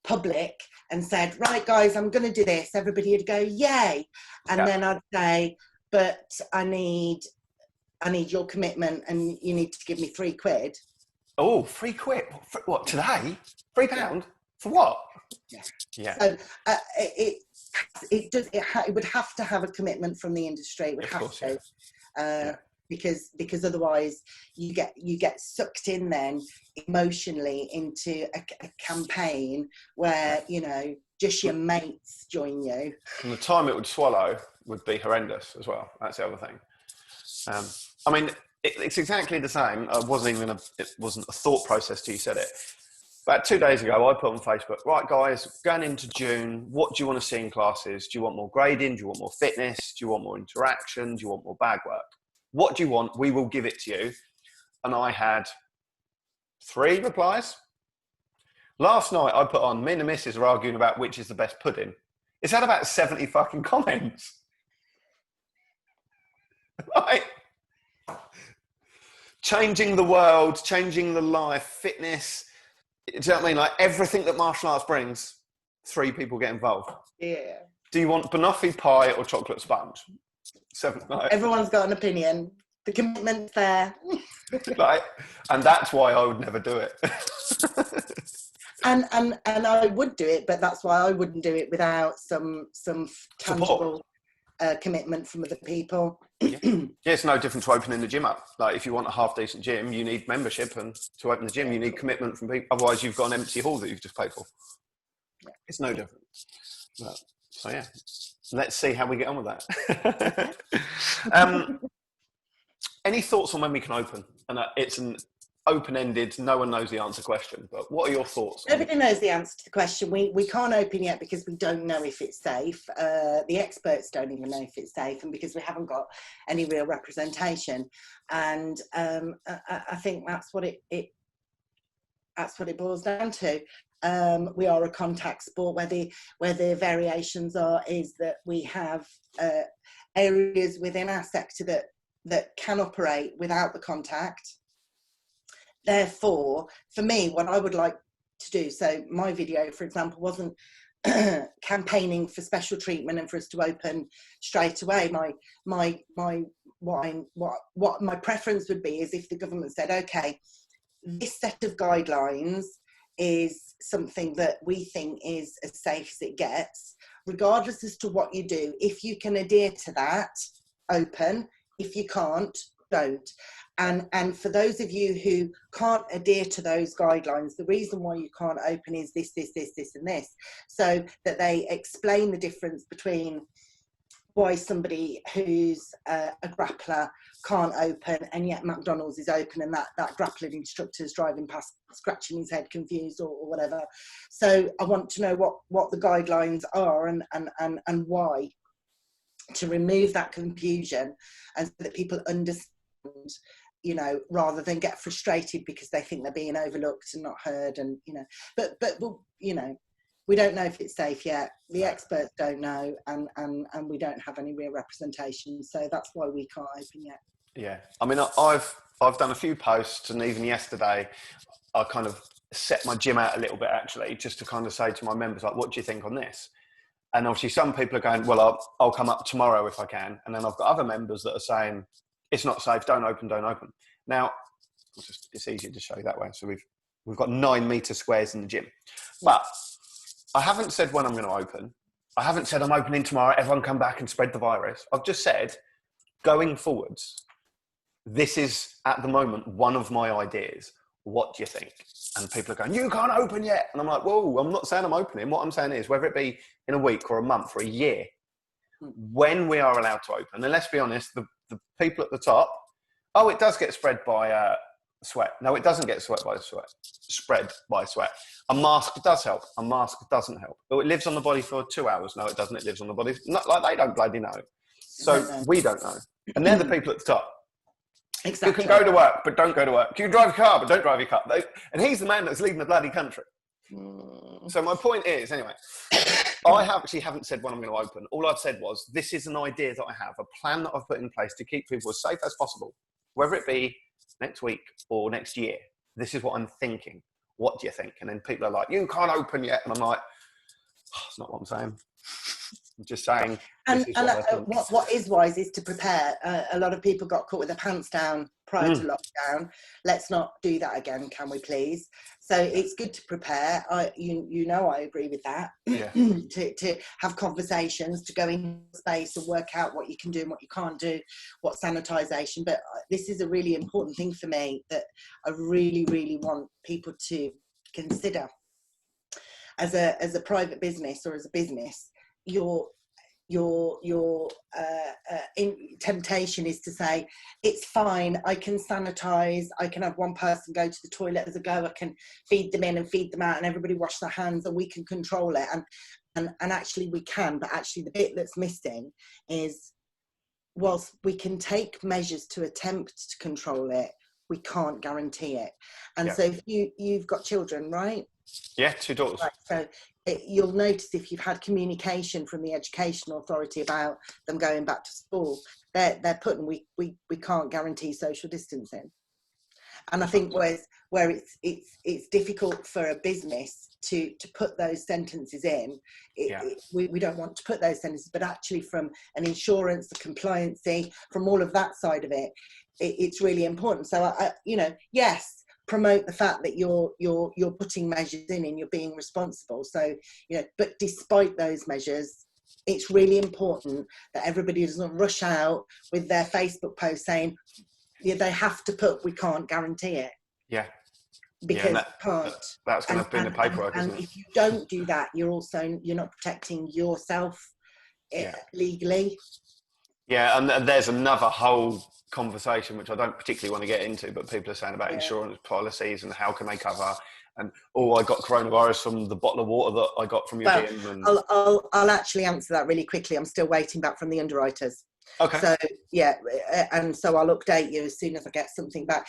Speaker 2: public and said, right guys, I'm going to do this, everybody would go yay, and then I'd say, but I need your commitment and you need to give me 3 quid.
Speaker 1: Oh, 3 quid? What, today? £3 for what?
Speaker 2: So it would have to have a commitment from the industry. It would have to. Because otherwise you get sucked in then emotionally into a campaign where, you know, just your mates join you.
Speaker 1: And the time it would swallow would be horrendous as well. That's the other thing. I mean, it's exactly the same. It wasn't a thought process till you said it. About 2 days ago, I put on Facebook, right guys, going into June, what do you want to see in classes? Do you want more grading? Do you want more fitness? Do you want more interaction? Do you want more bag work? What do you want? We will give it to you. And I had 3 replies. Last night I put on, me and the missus are arguing about which is the best pudding. It's had about 70 fucking comments. Like, changing the world, changing the life, fitness, Do you know what I mean? Like everything that martial arts brings, 3 people get involved.
Speaker 2: Yeah.
Speaker 1: Do you want banoffee pie or chocolate sponge? 7th night.
Speaker 2: Everyone's got an opinion. The commitment's there.
Speaker 1: Like, and that's why I would never do it.
Speaker 2: and I would do it, but that's why I wouldn't do it without some tangible commitment from other people.
Speaker 1: Yeah, it's no different to opening the gym up. Like if you want a half decent gym, you need membership, and to open the gym, you need commitment from people. Otherwise, you've got an empty hall that you've just paid for.
Speaker 2: Yeah.
Speaker 1: It's no different. But, so yeah, let's see how we get on with that. Any thoughts on when we can open? And it's an open-ended, no one knows the answer question, but what are your thoughts?
Speaker 2: Nobody knows the answer to the question. We can't open yet because we don't know if it's safe. The experts don't even know if it's safe, and because we haven't got any real representation. And I think that's what it boils down to. We are a contact sport where the variations is that we have areas within our sector that can operate without the contact. Therefore, for me, what I would like to do, so my video, for example, wasn't campaigning for special treatment and for us to open straight away. What my preference would be is if the government said, okay, this set of guidelines is something that we think is as safe as it gets, regardless as to what you do. If you can adhere to that, open. If you can't, don't. And for those of you who can't adhere to those guidelines, the reason why you can't open is this, and this. So that they explain the difference between why somebody who's a grappler can't open and yet McDonald's is open, and that grappling instructor is driving past scratching his head confused or whatever. So I want to know what the guidelines are and why, to remove that confusion and so that people understand, you know, rather than get frustrated because they think they're being overlooked and not heard. And, you know, but you know, we don't know if it's safe yet. The experts don't know, and we don't have any real representation. So that's why we can't open yet.
Speaker 1: Yeah. I mean, I've done a few posts, and even yesterday, I kind of set my gym out a little bit, actually, just to kind of say to my members, like, what do you think on this? And obviously some people are going, well, I'll come up tomorrow if I can. And then I've got other members that are saying, it's not safe, don't open. Now, it's easier to show you that way. So we've got 9 metre squares in the gym. But I haven't said when I'm going to open. I haven't said I'm opening tomorrow, everyone come back and spread the virus. I've just said, going forwards, this is, at the moment, one of my ideas. What do you think? And people are going, you can't open yet. And I'm like, whoa, I'm not saying I'm opening. What I'm saying is, whether it be in a week or a month or a year, when we are allowed to open, and let's be honest, the people at the top, oh, it does get spread by sweat. No, it doesn't get spread by sweat. A mask does help. A mask doesn't help. But it lives on the body for 2 hours. No, it doesn't. It lives on the body. Not like they don't bloody know. So we don't know. And they're the people at the top. Exactly. You can go to work, but don't go to work. You can drive a car, but don't drive your car. And he's the man that's leading the bloody country. So my point is, anyway, I actually haven't said when I'm going to open. All I've said was, this is an idea that I have, a plan that I've put in place to keep people as safe as possible, whether it be next week or next year. This is what I'm thinking. What do you think? And then people are like, you can't open yet. And I'm like, oh, that's not what I'm saying. I'm just saying.
Speaker 2: What is wise is to prepare. A lot of people got caught with their pants down prior to lockdown. Let's not do that again, can we please? So it's good to prepare. You know, I agree with that. Yeah. to have conversations, to go in space and work out what you can do and what you can't do, what sanitisation. But this is a really important thing for me that I really, really want people to consider. As a private business or as a business, your temptation is to say, it's fine, I can sanitize, I can have one person go to the toilet as a go, I can feed them in and feed them out and everybody wash their hands and we can control it. And actually we can, but actually the bit that's missing is, whilst we can take measures to attempt to control it, we can't guarantee it. And so if you've got children, right?
Speaker 1: Yeah, 2 daughters.
Speaker 2: Right, so you'll notice if you've had communication from the education authority about them going back to school, they're putting we can't guarantee social distancing. And I think where it's difficult for a business to put those sentences in. We don't want to put those sentences, but actually from an insurance, the compliancy, from all of that side of it, it's really important. So yes, promote the fact that you're putting measures in and you're being responsible. So but despite those measures, it's really important that everybody doesn't rush out with their Facebook post saying they have to put, we can't guarantee it.
Speaker 1: Yeah.
Speaker 2: Because
Speaker 1: that's going to be in the paperwork, isn't it?
Speaker 2: And if you don't do that, you're not protecting yourself legally.
Speaker 1: Yeah, and there's another whole conversation which I don't particularly want to get into, but people are saying about insurance policies and how can they cover. And I got coronavirus from the bottle of water that I got from your gym. And
Speaker 2: I'll actually answer that really quickly. I'm still waiting back from the underwriters.
Speaker 1: Okay.
Speaker 2: So and so I'll update you as soon as I get something back.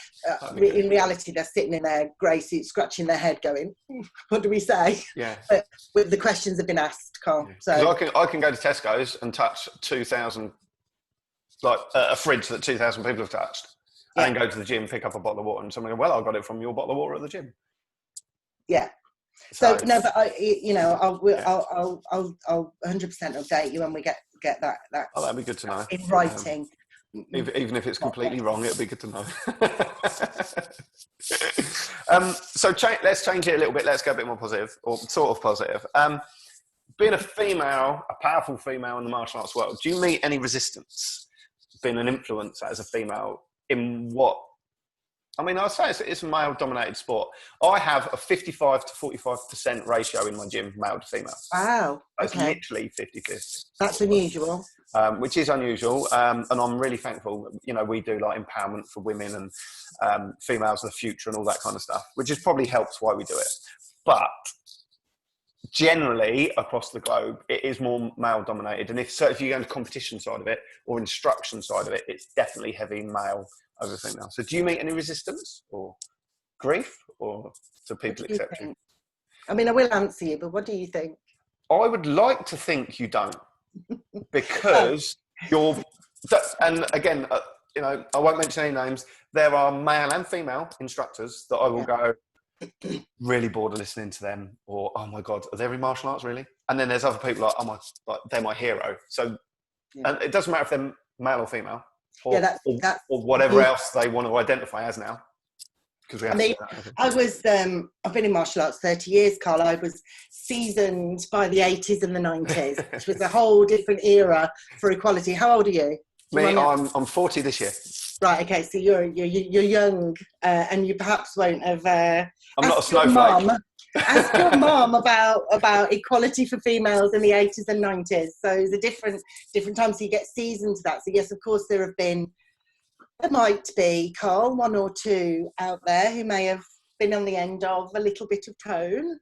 Speaker 2: In reality, they're sitting in their grey suits, scratching their head, going, "What do we say?"
Speaker 1: Yeah.
Speaker 2: But the questions have been asked, Carl.
Speaker 1: Yeah.
Speaker 2: So
Speaker 1: I can go to Tesco's and touch 2,000, like a fridge that 2,000 people have touched, and go to the gym, pick up a bottle of water, and someone go, "Well, I got it from your bottle of water at the gym."
Speaker 2: Yeah. So no, but I'll 100% update you when we get that.
Speaker 1: Oh, that'd be good to know
Speaker 2: in writing.
Speaker 1: Even if it's completely wrong, it'd be good to know. So let's change it a little bit. Let's go a bit more positive, or sort of positive. Being a female, a powerful female in the martial arts world, do you meet any resistance being an influencer as a female in what? I mean, I'd say it's a male-dominated sport. I have a 55 to 45% ratio in my gym, male to female.
Speaker 2: Wow.
Speaker 1: It's literally 50-50.
Speaker 2: That's unusual.
Speaker 1: Which is unusual, and I'm really thankful. We do like empowerment for women and females of the future and all that kind of stuff, which has probably helped why we do it. But generally, across the globe, it is more male-dominated. And if you go into competition side of it or instruction side of it, it's definitely heavy male over female. So do you meet any resistance or grief, or do people accept you?
Speaker 2: I mean, I will answer you, but what do you think?
Speaker 1: I would like to think you don't, because and again, I won't mention any names. There are male and female instructors that I will go, really bored of listening to them, or, oh my God, are they in martial arts, really? And then there's other people like, they're my hero. So, and it doesn't matter if they're male or female. Or whatever else they want to identify as now.
Speaker 2: I've been in martial arts 30 years, Carl. I was seasoned by the 80s and the 90s, which was a whole different era for equality. How old are you?
Speaker 1: I'm 40 this year.
Speaker 2: Right, okay, so you're young, and you perhaps won't have.
Speaker 1: I'm not a snowflake.
Speaker 2: Ask your mom about equality for females in the 80s and 90s. So it's a different time. So you get seasoned to that. So yes, of course, there might be, Carl, one or two out there who may have been on the end of a little bit of tone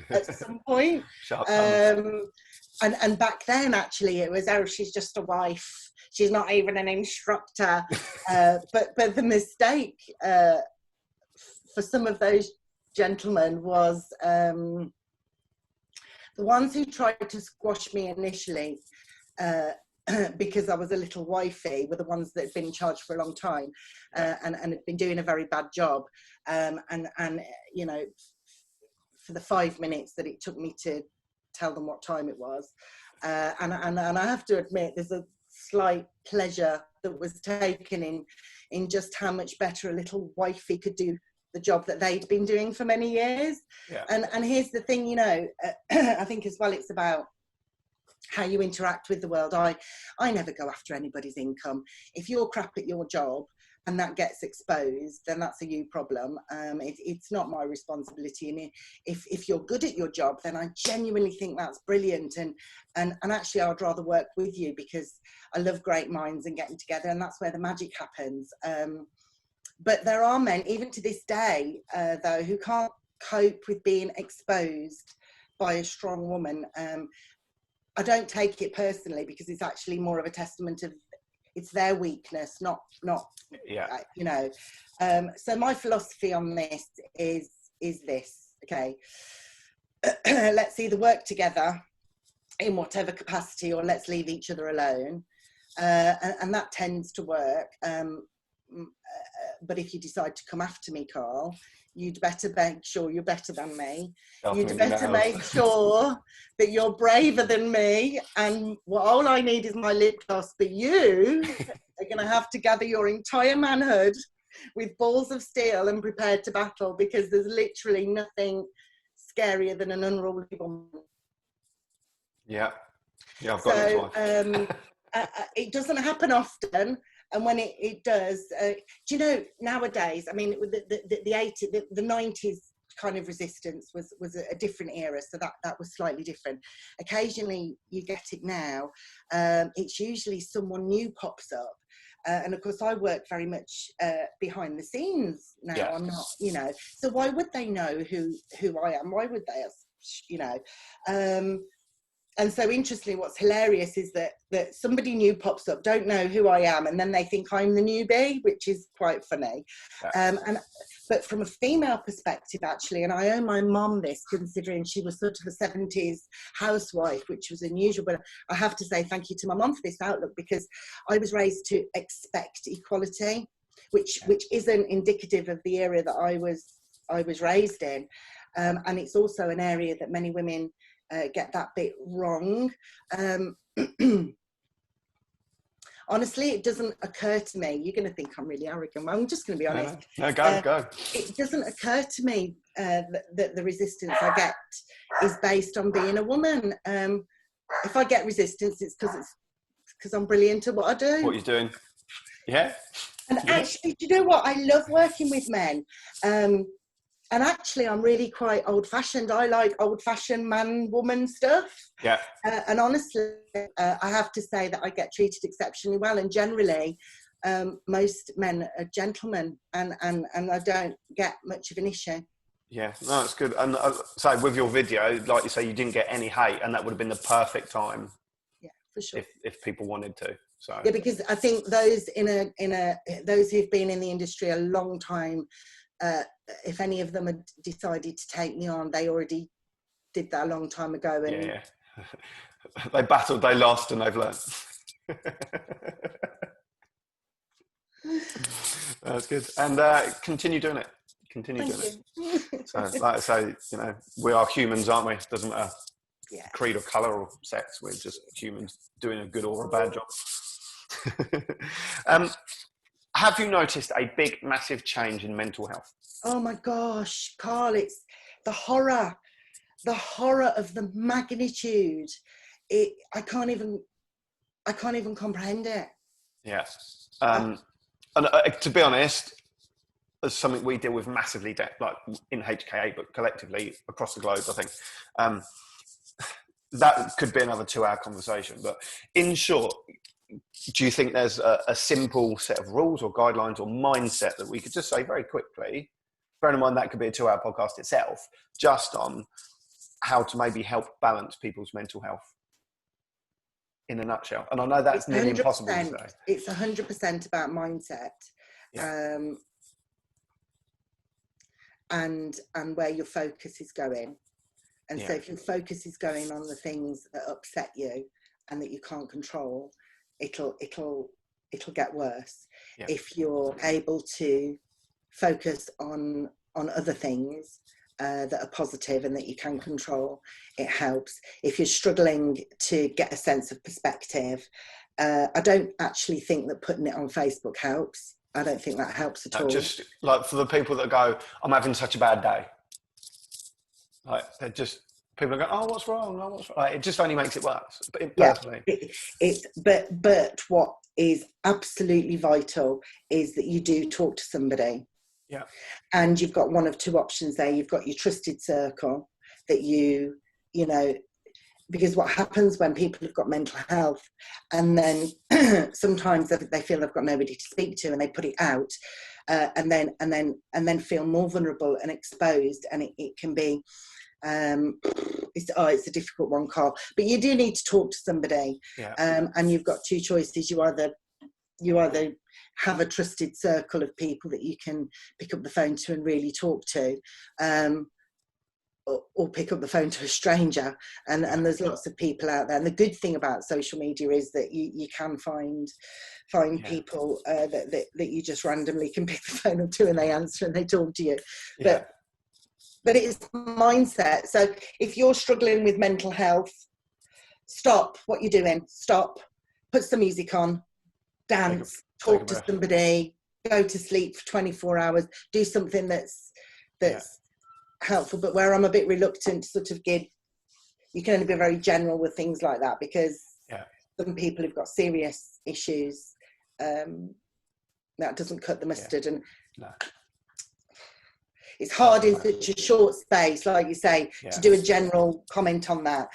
Speaker 2: at some point. And back then, actually, it was, she's just a wife. She's not even an instructor. But the mistake for some of those gentlemen was the ones who tried to squash me initially because I was a little wifey were the ones that had been in charge for a long time and had been doing a very bad job. And for the 5 minutes that it took me to tell them what time it was. And I have to admit, there's a slight pleasure that was taken in just how much better a little wifey could do the job that they'd been doing for many years. Yeah. And here's the thing, I think as well, it's about how you interact with the world. I never go after anybody's income. If you're crap at your job and that gets exposed, then that's a you problem. It's not my responsibility. And if you're good at your job, then I genuinely think that's brilliant. And actually, I'd rather work with you because I love great minds and getting together, and that's where the magic happens. But there are men, even to this day, though, who can't cope with being exposed by a strong woman. I don't take it personally because it's actually more of a testament of it's their weakness, not So my philosophy on this is this, okay? Let's either work together in whatever capacity, or let's leave each other alone, and that tends to work. but if you decide to come after me, Carl, you'd better make sure you're better than me.
Speaker 1: Definitely
Speaker 2: You'd better
Speaker 1: not.
Speaker 2: make sure that you're braver than me. And all I need is my lip gloss. But you are going to have to gather your entire manhood with balls of steel and prepare to battle, because there's literally nothing scarier than an unruly woman.
Speaker 1: Yeah, I've got it.
Speaker 2: It doesn't happen often, and when it does, do you know, nowadays, I mean, the 90s kind of resistance was a different era, so that was slightly different. Occasionally you get it now. It's usually someone new pops up. And of course, I work very much behind the scenes now. Yeah. I'm not, you know, so why would they know who I am? Why would they, you know? And so interestingly, what's hilarious is that somebody new pops up, don't know who I am, and then they think I'm the newbie, which is quite funny. Yeah. But from a female perspective, actually, and I owe my mum this, considering she was sort of a 70s housewife, which was unusual, but I have to say thank you to my mum for this outlook, because I was raised to expect equality, which isn't indicative of the era that I was raised in. And it's also an area that many women get that bit wrong. Honestly, it doesn't occur to me. You're going to think I'm really arrogant. I'm just going to be honest.
Speaker 1: No, go.
Speaker 2: It doesn't occur to me that the resistance I get is based on being a woman. If I get resistance, it's because I'm brilliant at what I do.
Speaker 1: What you're doing, yeah.
Speaker 2: And actually, do you know what? I love working with men. And actually, I'm really quite old-fashioned. I like old-fashioned man-woman stuff.
Speaker 1: Yeah.
Speaker 2: And honestly, I have to say that I get treated exceptionally well. And generally, most men are gentlemen, and I don't get much of an issue.
Speaker 1: Yeah, no, it's good. And so with your video, like you say, you didn't get any hate, and that would have been the perfect time. Yeah, for sure. If people wanted to. So.
Speaker 2: Yeah, because I think those those who've been in the industry a long time, if any of them had decided to take me on, they already did that a long time ago. And
Speaker 1: yeah. They battled, they lost, and they've learned. That's good. And continue doing it. Continue doing it. So, like I say, you know, we are humans, aren't we? It doesn't matter creed or colour or sex. We're just humans doing a good or a bad job. Have you noticed a big, massive change in mental health?
Speaker 2: Oh my gosh, Carl, it's the horror of the magnitude. I can't even comprehend it.
Speaker 1: Yeah. And to be honest, it's something we deal with massively, like in HKA, but collectively across the globe, I think. That could be another 2-hour conversation. But in short, do you think there's a simple set of rules or guidelines or mindset that we could just say very quickly, bearing in mind that could be a 2-hour podcast itself, just on how to maybe help balance people's mental health in a nutshell? And I know that's nearly impossible to say.
Speaker 2: It's 100% about mindset. Yeah. And where your focus is going. And so if your focus is going on the things that upset you and that you can't control, it'll get worse. Yeah. If you're able to focus on other things that are positive and that you can control, it helps. If you're struggling to get a sense of perspective, I don't actually think that putting it on Facebook helps. I don't think that helps at all.
Speaker 1: Just like for the people that go, I'm having such a bad day. Like they're just, people are going, oh, what's wrong? Oh, what's wrong? Like, it just only makes it worse. But personally.
Speaker 2: But what is absolutely vital is that you do talk to somebody.
Speaker 1: Yeah.
Speaker 2: And you've got one of two options there. You've got your trusted circle that you know, because what happens when people have got mental health and then sometimes they feel they've got nobody to speak to and they put it out and then feel more vulnerable and exposed, and it can be it's a difficult one, Carl, but you do need to talk to somebody. Yeah. And you've got two choices. You either have a trusted circle of people that you can pick up the phone to and really talk to, or pick up the phone to a stranger, and there's lots of people out there. And the good thing about social media is that you can find people that you just randomly can pick the phone up to, and they answer and they talk to you. But it's mindset. So if you're struggling with mental health, stop what you're doing, stop, put some music on, dance, talk to somebody, go to sleep for 24 hours, do something that's helpful. But where I'm a bit reluctant to sort of give, you can only be very general with things like that, because some people have got serious issues, that doesn't cut the mustard. And it's hard in such a short space, like you say, to do a general comment on that.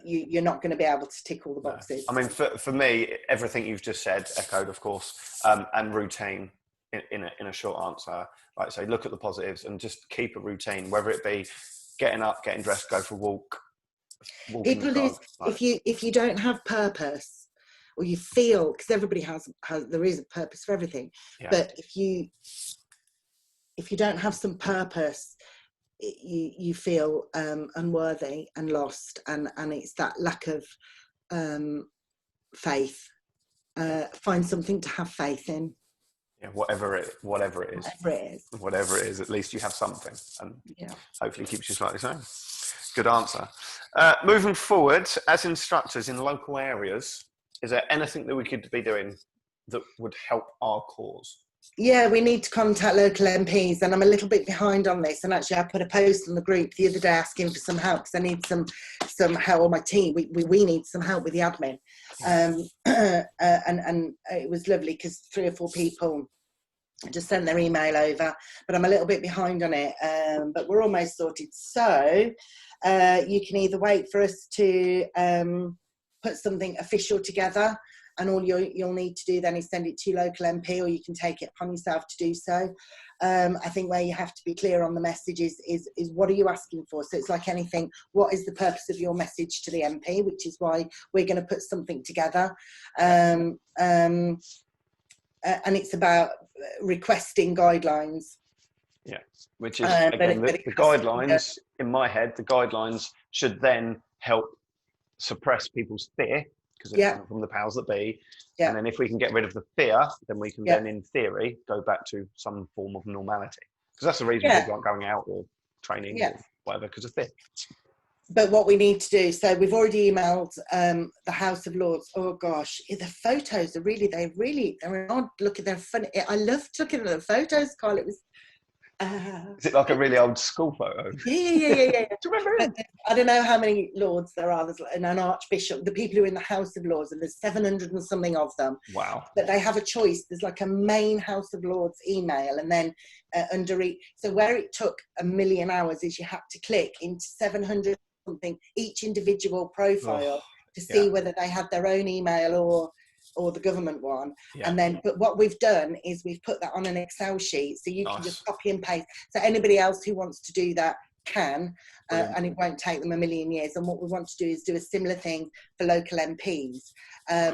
Speaker 2: You're not going to be able to tick all the boxes.
Speaker 1: I mean, for me, everything you've just said, echoed, of course, and routine in a short answer. Like I say, look at the positives and just keep a routine, whether it be getting up, getting dressed, go for a walk.
Speaker 2: People lose, if you don't have purpose, or you feel, because everybody has there is a purpose for everything, but if you don't have some purpose, you feel unworthy and lost, and it's that lack of faith. Find something to have faith in.
Speaker 1: Whatever it is, at least you have something, and hopefully keeps you slightly sane. Good answer. Moving forward, as instructors in local areas, is there anything that we could be doing that would help our cause?
Speaker 2: Yeah, we need to contact local MPs, and I'm a little bit behind on this. And actually, I put a post on the group the other day asking for some help, because I need some help on my team. We need some help with the admin, and it was lovely because 3 or 4 people just sent their email over, but I'm a little bit behind on it. But we're almost sorted. So you can either wait for us to put something official together, and all you'll need to do then is send it to your local MP, or you can take it upon yourself to do so. I think where you have to be clear on the message is what are you asking for? So it's like anything, what is the purpose of your message to the MP, which is why we're going to put something together. And it's about requesting guidelines. Yeah,
Speaker 1: which is, again, the guidelines, in my head, the guidelines should then help suppress people's fear, because it's coming from the powers that be. And then if we can get rid of the fear, then we can then, in theory, go back to some form of normality. Because that's the reason people aren't going out or training or whatever, because of fear.
Speaker 2: But what we need to do, so we've already emailed the House of Lords. Oh gosh, the photos are they're odd looking, they're funny. I loved looking at the photos, Carl. It was
Speaker 1: is it like a really old school photo?
Speaker 2: Yeah.
Speaker 1: Do you remember it?
Speaker 2: I don't know how many lords there are. There's an archbishop, the people who are in the House of Lords, and there's 700 and something of them.
Speaker 1: Wow.
Speaker 2: But they have a choice. There's like a main House of Lords email, and then under each, so where it took 1 million hours is you had to click into 700 something each individual profile to see whether they had their own email or the government one. And then, but what we've done is we've put that on an Excel sheet, so you can just copy and paste. So anybody else who wants to do that can, and it won't take them 1 million years. And what we want to do is do a similar thing for local MPs,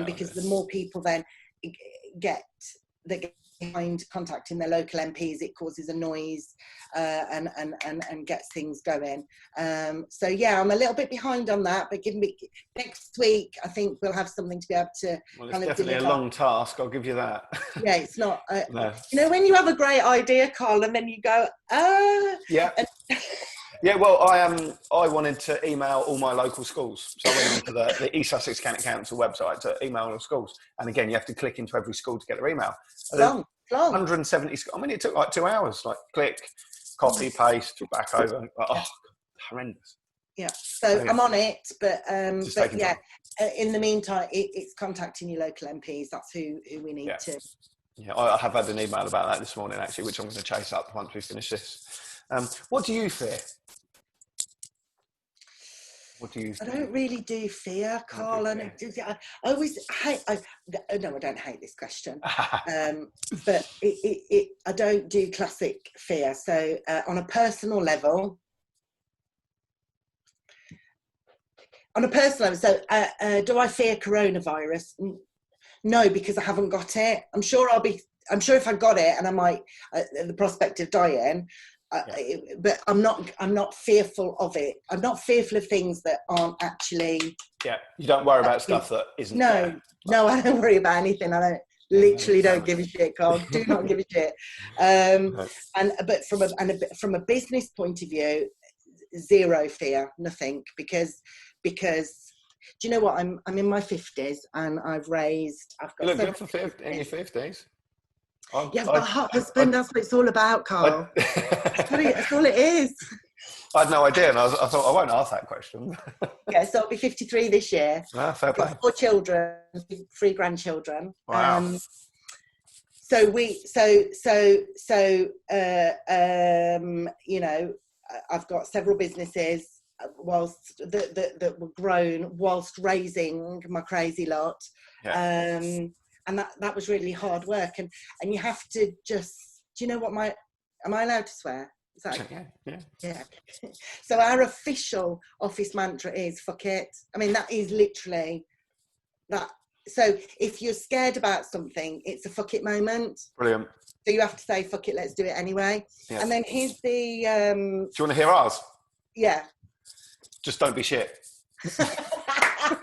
Speaker 2: because the more people then get behind contacting their local MPs, it causes a noise and gets things going. So yeah, I'm a little bit behind on that, but give me next week, I think we'll have something to be able to
Speaker 1: kind of definitely a long task, I'll give you that.
Speaker 2: Yeah, it's not
Speaker 1: no.
Speaker 2: You know, when you have a great idea, Carl, and then you go
Speaker 1: yeah, well, I wanted to email all my local schools. So I went into the East Sussex County Council website to email all the schools. And again, you have to click into every school to get their email.
Speaker 2: Long.
Speaker 1: 170, I mean, it took like 2 hours, like click, copy, paste, back over. Horrendous.
Speaker 2: Yeah, so I'm on it, but yeah, in the meantime, it's contacting your local MPs. That's who we need to.
Speaker 1: Yeah, I have had an email about that this morning, actually, which I'm going to chase up once we finish this. What do you fear? I don't
Speaker 2: really do fear, Carl. I always hate. No, I don't hate this question, but I don't do classic fear. So on a personal level, so do I fear coronavirus? No, because I haven't got it. I'm sure if I got it, and I might, the prospect of dying, But I'm not fearful of it. I'm not fearful of things that aren't actually.
Speaker 1: Yeah, you don't worry about stuff that isn't there.
Speaker 2: No, I don't worry about anything. I don't. Literally don't give a shit, Carl. Do not give a shit. But from a business point of view, zero fear, nothing. Because do you know what? I'm in my 50s and I've got.
Speaker 1: You look good for in your 50s.
Speaker 2: I've got a hot husband. That's what it's all about, Carl. That's all it is.
Speaker 1: I had no idea, and I thought I won't ask that question.
Speaker 2: Yeah, so I'll be 53 this year.
Speaker 1: Fair play.
Speaker 2: 4 children, 3 grandchildren.
Speaker 1: Wow.
Speaker 2: You know, I've got several businesses whilst that were grown whilst raising my crazy lot. Yeah. And that was really hard work, and you have to just. Do you know what am I allowed to swear? Is that okay? Yeah. So our official office mantra is "fuck it." I mean, that is literally that. So if you're scared about something, it's a fuck it moment.
Speaker 1: Brilliant.
Speaker 2: So you have to say "fuck it," let's do it anyway. Yeah. And then here's the.
Speaker 1: Do you want to hear ours?
Speaker 2: Yeah.
Speaker 1: Just don't be shit.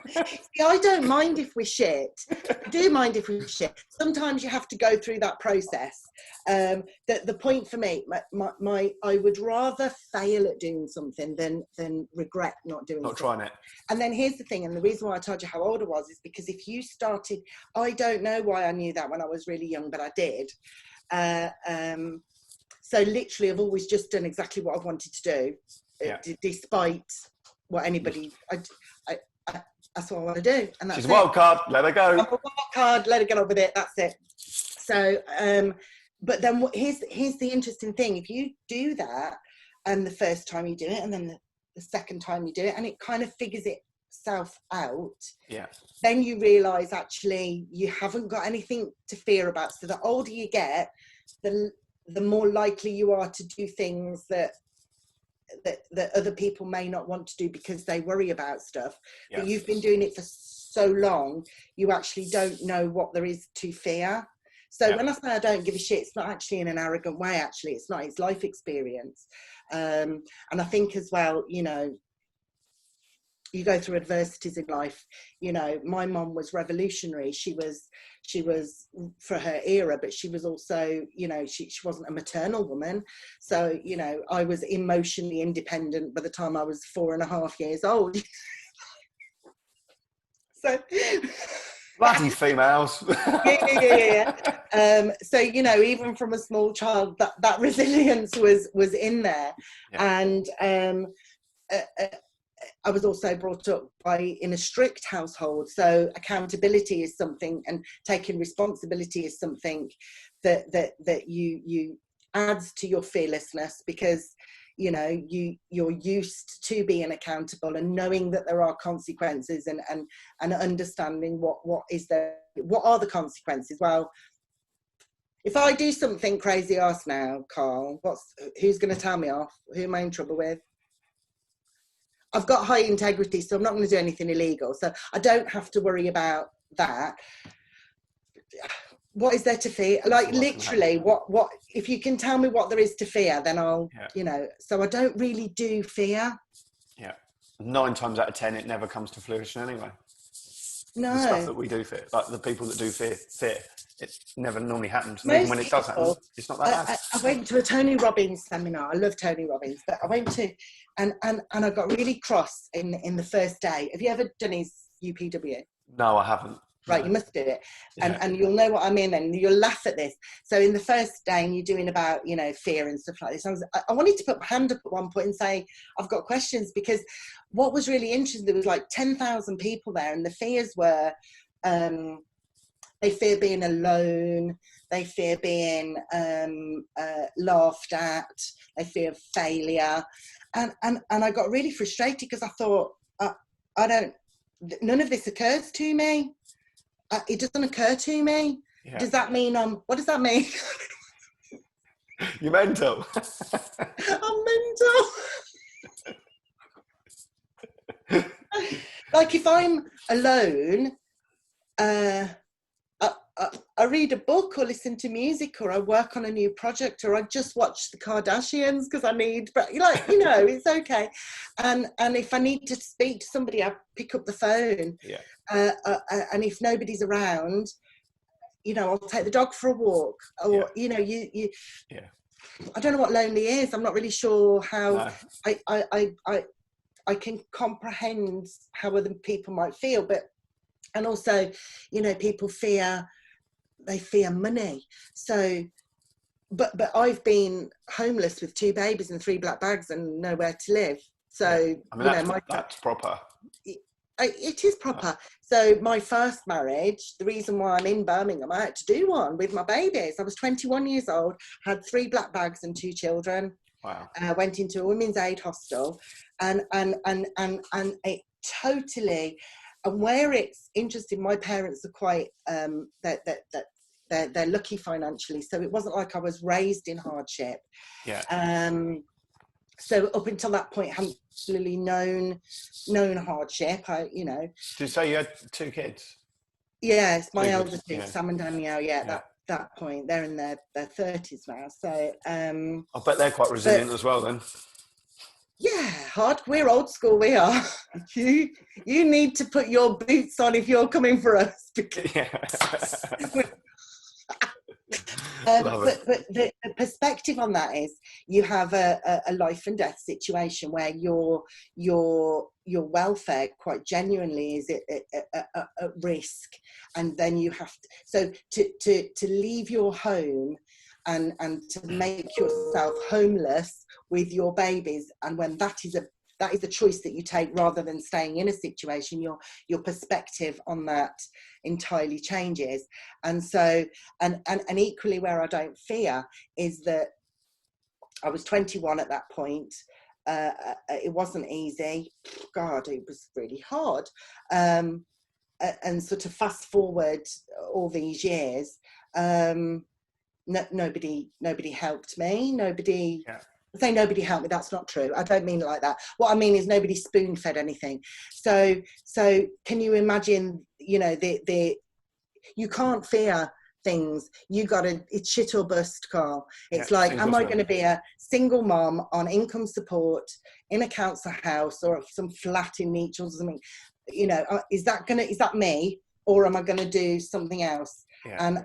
Speaker 2: See, I don't mind if we're shit. I do mind if we're shit. Sometimes you have to go through that process. The point for me, I would rather fail at doing something than regret not doing something.
Speaker 1: Trying it.
Speaker 2: And then here's the thing, and the reason why I told you how old I was is because if you started, I don't know why I knew that when I was really young, but I did. So literally, I've always just done exactly what I've wanted to do, despite what anybody. That's what I want to do, and that's
Speaker 1: She's a wild card. Let her go.
Speaker 2: I'm a wild card. Let her get on with it. That's it. So, but then here's the interesting thing: if you do that, and the first time you do it, and then the second time you do it, and it kind of figures itself out. Yeah. Then you realise actually you haven't got anything to fear about. So the older you get, the more likely you are to do things that other people may not want to do because they worry about stuff. Yeah. But you've been doing it for so long, you actually don't know what there is to fear. So when I say I don't give a shit, it's not actually in an arrogant way. Actually, it's not. It's life experience. And I think as well, you know, you go through adversities in life. You know, my mum was revolutionary. She was for her era, but she was also, you know, she wasn't a maternal woman. So, you know, I was emotionally independent by the time I was 4.5 years old. So
Speaker 1: bloody females.
Speaker 2: Yeah. So, you know, even from a small child, that resilience was in there. Yeah. And I was also brought up in a strict household, so accountability is something, and taking responsibility is something that you adds to your fearlessness, because you know you're used to being accountable and knowing that there are consequences, and understanding what are the consequences. Well, if I do something crazy ass now, Carl, who's going to tell me off? Who am I in trouble with? I've got high integrity, so I'm not going to do anything illegal. So I don't have to worry about that. What is there to fear? Like literally, what if you can tell me what there is to fear, then I'll, you know, so I don't really do fear. Yeah.
Speaker 1: 9 times out of 10, it never comes to fruition anyway.
Speaker 2: No.
Speaker 1: The stuff that we do fear, like the people that do fear, it never normally happens. And even when it does happen, it's not that bad.
Speaker 2: I went to a Tony Robbins seminar. I love Tony Robbins, but I went to, and I got really cross in the first day. Have you ever done his UPW?
Speaker 1: No, I haven't.
Speaker 2: Right, you must do it, and you'll know what I mean, and you'll laugh at this. So in the first day, and you're doing about, you know, fear and stuff like this, I wanted to put my hand up at one point and say, I've got questions, because what was really interesting, there was like 10,000 people there, and the fears were, they fear being alone, they fear being laughed at, they fear failure, and I got really frustrated because I thought, none of this occurs to me. It doesn't occur to me. Yeah. Does that mean what does that mean?
Speaker 1: You're mental.
Speaker 2: I'm mental. Like if I'm alone, I read a book or listen to music, or I work on a new project, or I just watch the Kardashians because I need, but like, you know, it's okay. And if I need to speak to somebody, I pick up the phone.
Speaker 1: Yeah.
Speaker 2: And if nobody's around, you know, I'll take the dog for a walk, or you know, you
Speaker 1: yeah.
Speaker 2: I don't know what lonely is. I'm not really sure how.
Speaker 1: No.
Speaker 2: I can comprehend how other people might feel, but, and also, you know, people fear money. So, but I've been homeless with 2 babies and 3 black bags and nowhere to live. So,
Speaker 1: I mean, that's proper.
Speaker 2: It is proper. So my first marriage, the reason why I'm in Birmingham, I had to do one with my babies. I was 21 years old, had 3 black bags and 2 children.
Speaker 1: Wow.
Speaker 2: Went into a women's aid hostel, and it totally. And where it's interesting, my parents are quite they're lucky financially, so it wasn't like I was raised in hardship.
Speaker 1: Yeah.
Speaker 2: So up until that point, I hadn't really known hardship. Did
Speaker 1: you say you had 2 kids?
Speaker 2: Yes, my
Speaker 1: 2
Speaker 2: eldest
Speaker 1: kids,
Speaker 2: is Sam and Danielle. Yeah, that point, they're in their 30s now. So
Speaker 1: I bet they're quite resilient as well then.
Speaker 2: Yeah, we're old school, we are. You need to put your boots on if you're coming for us. Because but the perspective on that is, you have a life and death situation where your welfare quite genuinely is at risk, and then you have to leave your home and to make yourself homeless with your babies, and when that is a choice that you take rather than staying in a situation, your perspective on that entirely changes. And so, and equally, where I don't fear is that I was 21 at that point. It wasn't easy. God, it was really hard. And sort of fast forward all these years, nobody helped me. Nobody. I say nobody helped me, that's not true. I don't mean it like that. What I mean is nobody spoon fed anything. So can you imagine, you know, you can't fear things. It's shit or bust, Carl. It's like, am I going to be a single mom on income support in a council house or some flat in Nietzsche or something? You know, is that me, or am I going to do something else? And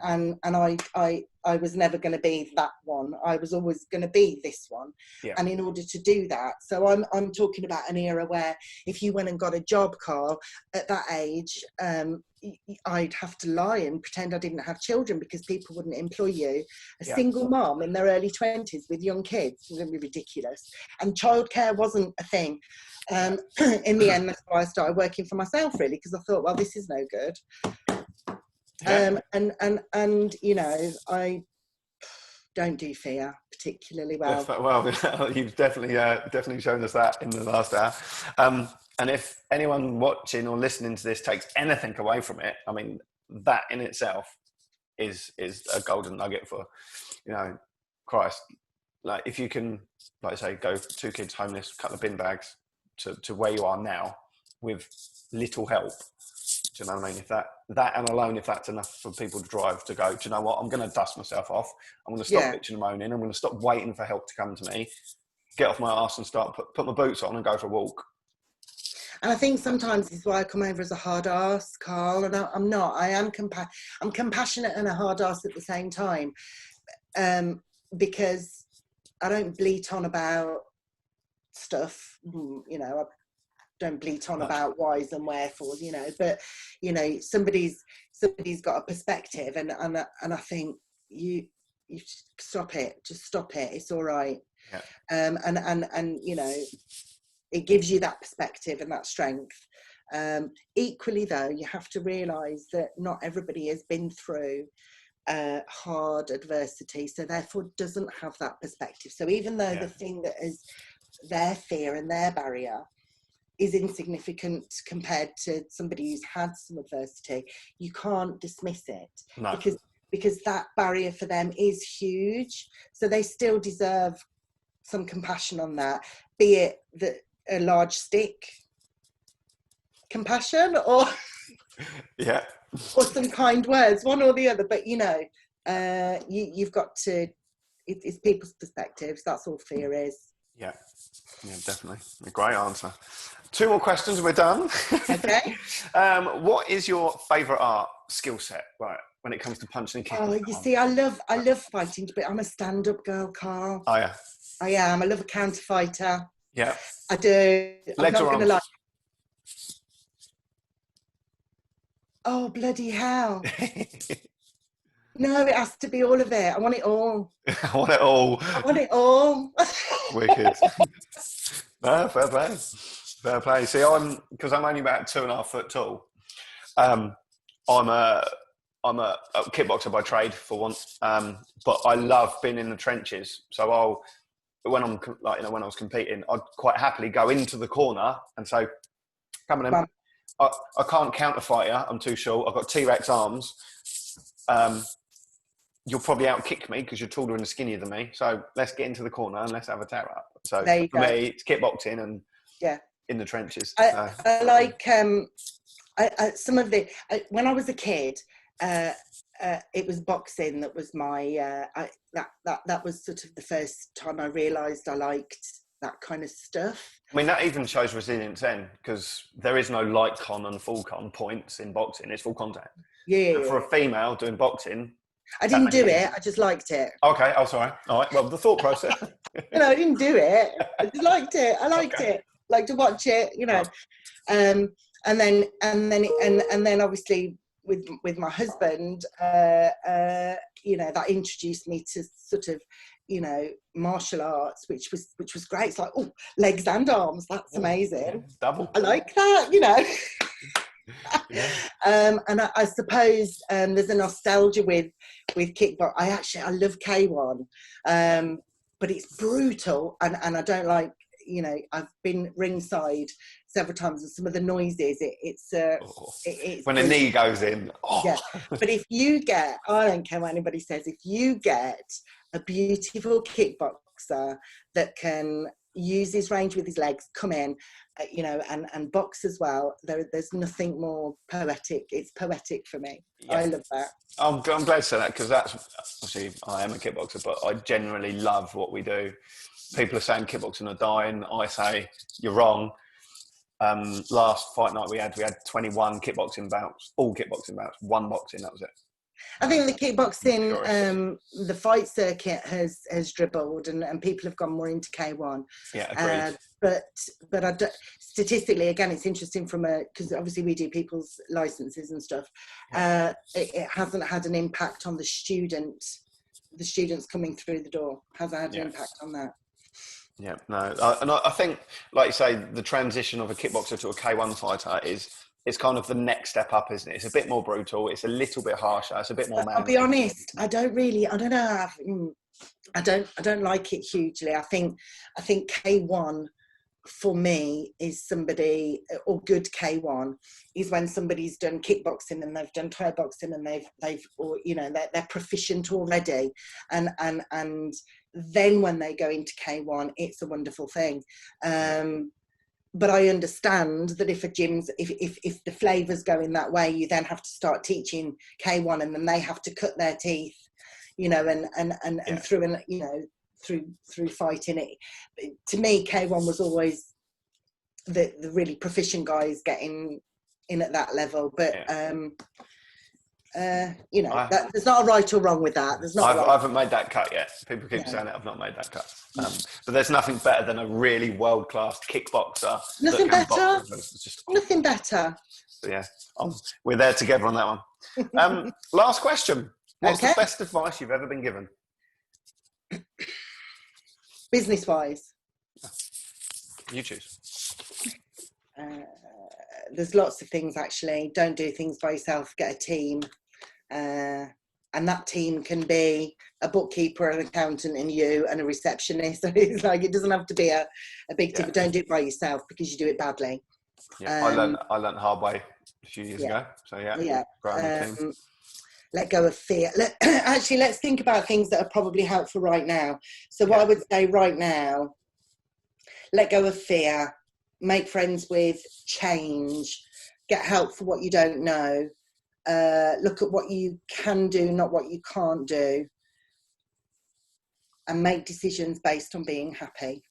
Speaker 2: I was never going to be that one. I was always going to be this one. And in order to do that, so I'm talking about an era where if you went and got a job, Carl, at that age, I'd have to lie and pretend I didn't have children because people wouldn't employ you. A single mom in their early 20s with young kids, it would be ridiculous. And childcare wasn't a thing. In the end, that's why I started working for myself, really, because I thought, well, this is no good. And you know, I don't do fear particularly well.
Speaker 1: Well, you've definitely shown us that in the last hour. And if anyone watching or listening to this takes anything away from it, I mean, that in itself is a golden nugget for, you know, Christ. Like, if you can, like I say, go 2 kids homeless, couple of bin bags to where you are now with little help. Do you know what I mean? If that and alone, if that's enough for people to drive to go, do you know what? I'm going to dust myself off. I'm going to stop bitching and moaning. I'm going to stop waiting for help to come to me. Get off my arse and start put my boots on and go for a walk.
Speaker 2: And I think sometimes this is why I come over as a hard ass, Carl. And I'm not. I'm compassionate and a hard ass at the same time, because I don't bleat on about stuff. You know, I don't bleat on about whys and wherefores. You know, but you know, somebody's got a perspective, and I think you stop it. Just stop it. It's all right.
Speaker 1: Yeah.
Speaker 2: And you know, it gives you that perspective and that strength. Equally, though, you have to realise that not everybody has been through hard adversity, so therefore doesn't have that perspective. So even though the thing that is their fear and their barrier is insignificant compared to somebody who's had some adversity, you can't dismiss it.
Speaker 1: No.
Speaker 2: because that barrier for them is huge. So they still deserve some compassion on that, be it a large stick compassion or or some kind words, one or the other. But you know, you've got to. It's people's perspectives. That's all fear is.
Speaker 1: Yeah, definitely. A great answer. 2 more questions and we're done.
Speaker 2: Okay.
Speaker 1: What is your favourite art skill set, right, when it comes to punching and kicking?
Speaker 2: Oh, you see, I love fighting, but I'm a stand-up girl, Carl.
Speaker 1: Oh, yeah.
Speaker 2: I am. I love a counter fighter.
Speaker 1: Yeah.
Speaker 2: I do. I'm not going to lie. Oh, bloody hell. No, it has to be all of it. I want it all.
Speaker 1: I want it all.
Speaker 2: I want it all.
Speaker 1: Wicked. No, fair play. Fair play. See, because I'm only about 2.5 foot tall. I'm a kickboxer by trade, for once. But I love being in the trenches. So when I was competing, I'd quite happily go into the corner and say, "Come on in. I can't counter fight you. I'm too short. I've got T-Rex arms. You'll probably out-kick me because you're taller and skinnier than me. So let's get into the corner and let's have a tear up." So for me, it's kickboxing and in the trenches.
Speaker 2: I like some of the... when I was a kid, it was boxing that was my... that was sort of the first time I realised I liked that kind of stuff.
Speaker 1: I mean, that even shows resilience then, because there is no light con and full con points in boxing. It's full contact.
Speaker 2: Yeah.
Speaker 1: And for a female doing boxing...
Speaker 2: I didn't do it. I just liked it.
Speaker 1: Okay. Oh, sorry. All right. Well, the thought process.
Speaker 2: I didn't do it. I just liked it. I liked it. Like to watch it, and then obviously with my husband, that introduced me to sort of, martial arts, which was great. It's like, oh, legs and arms. That's amazing.
Speaker 1: Double.
Speaker 2: I like that. And I suppose there's a nostalgia with kickbox. I love K1, but it's brutal, and I don't like. I've been ringside several times, and some of the noises. It's
Speaker 1: when a knee goes in. Oh.
Speaker 2: Yeah, but if you get, I don't care what anybody says. If you get a beautiful kickboxer that can use his range with his legs, come in, and box as well. There's nothing more poetic. It's poetic for me. Yeah. I love that.
Speaker 1: I'm glad to say that, because that's obviously I am a kickboxer, but I generally love what we do. People are saying kickboxing are dying. I say you're wrong. Last fight night we had 21 kickboxing bouts, all kickboxing bouts, 1 boxing. That was it.
Speaker 2: I think the kickboxing, the fight circuit has dribbled, and people have gone more into K1.
Speaker 1: Yeah, agreed.
Speaker 2: But I statistically, again, it's interesting because obviously we do people's licenses and stuff. Yeah. It hasn't had an impact on the students coming through the door. Hasn't had an impact on that.
Speaker 1: Yeah, no, and I think, like you say, the transition of a kickboxer to a K1 fighter it's kind of the next step up, isn't it? It's a bit more brutal. It's a little bit harsher. It's a bit more.
Speaker 2: I'll be honest. I don't like it hugely. I think K1 for me is somebody, or good K1 is when somebody's done kickboxing and they've done Thai boxing and they're proficient already, and then when they go into K1, it's a wonderful thing. But I understand that if if the flavours go in that way, you then have to start teaching K1, and then they have to cut their teeth, and through fighting it. To me, K1 was always the really proficient guys getting in at that level. But there's not a right or wrong with that. I
Speaker 1: haven't made that cut yet. People keep saying it. I've not made that cut. But there's nothing better than a really world-class kickboxer.
Speaker 2: Nothing better. Nothing better.
Speaker 1: So yeah, we're there together on that one. Last question. What's the best advice you've ever been given?
Speaker 2: Business-wise?
Speaker 1: You choose.
Speaker 2: There's lots of things, actually. Don't do things by yourself. Get a team. And that team can be a bookkeeper, an accountant, and you, and a receptionist. So it's like, it doesn't have to be a big team. But don't do it by yourself, because you do it badly.
Speaker 1: Yeah, I learned the hard way a few years ago. So team.
Speaker 2: Let go of fear. Actually, let's think about things that are probably helpful right now. So what I would say right now, let go of fear, make friends with change, get help for what you don't know, look at what you can do, not what you can't do, and make decisions based on being happy.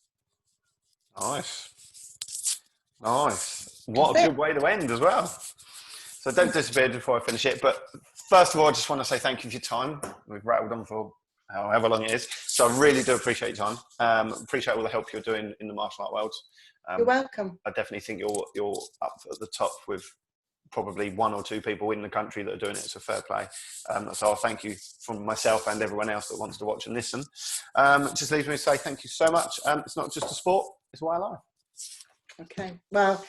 Speaker 1: Nice. What a good way to end as well. So don't disappear before I finish it. But first of all, I just want to say thank you for your time. We've rattled on for however long it is. So I really do appreciate your time. Appreciate all the help you're doing in the martial art world.
Speaker 2: You're welcome.
Speaker 1: I definitely think you're up at the top with probably 1 or 2 people in the country that are doing it. It's a fair play. So I'll thank you from myself and everyone else that wants to watch and listen. Just leaves me to say thank you so much. It's not just a sport, it's why I like.
Speaker 2: Okay. Well,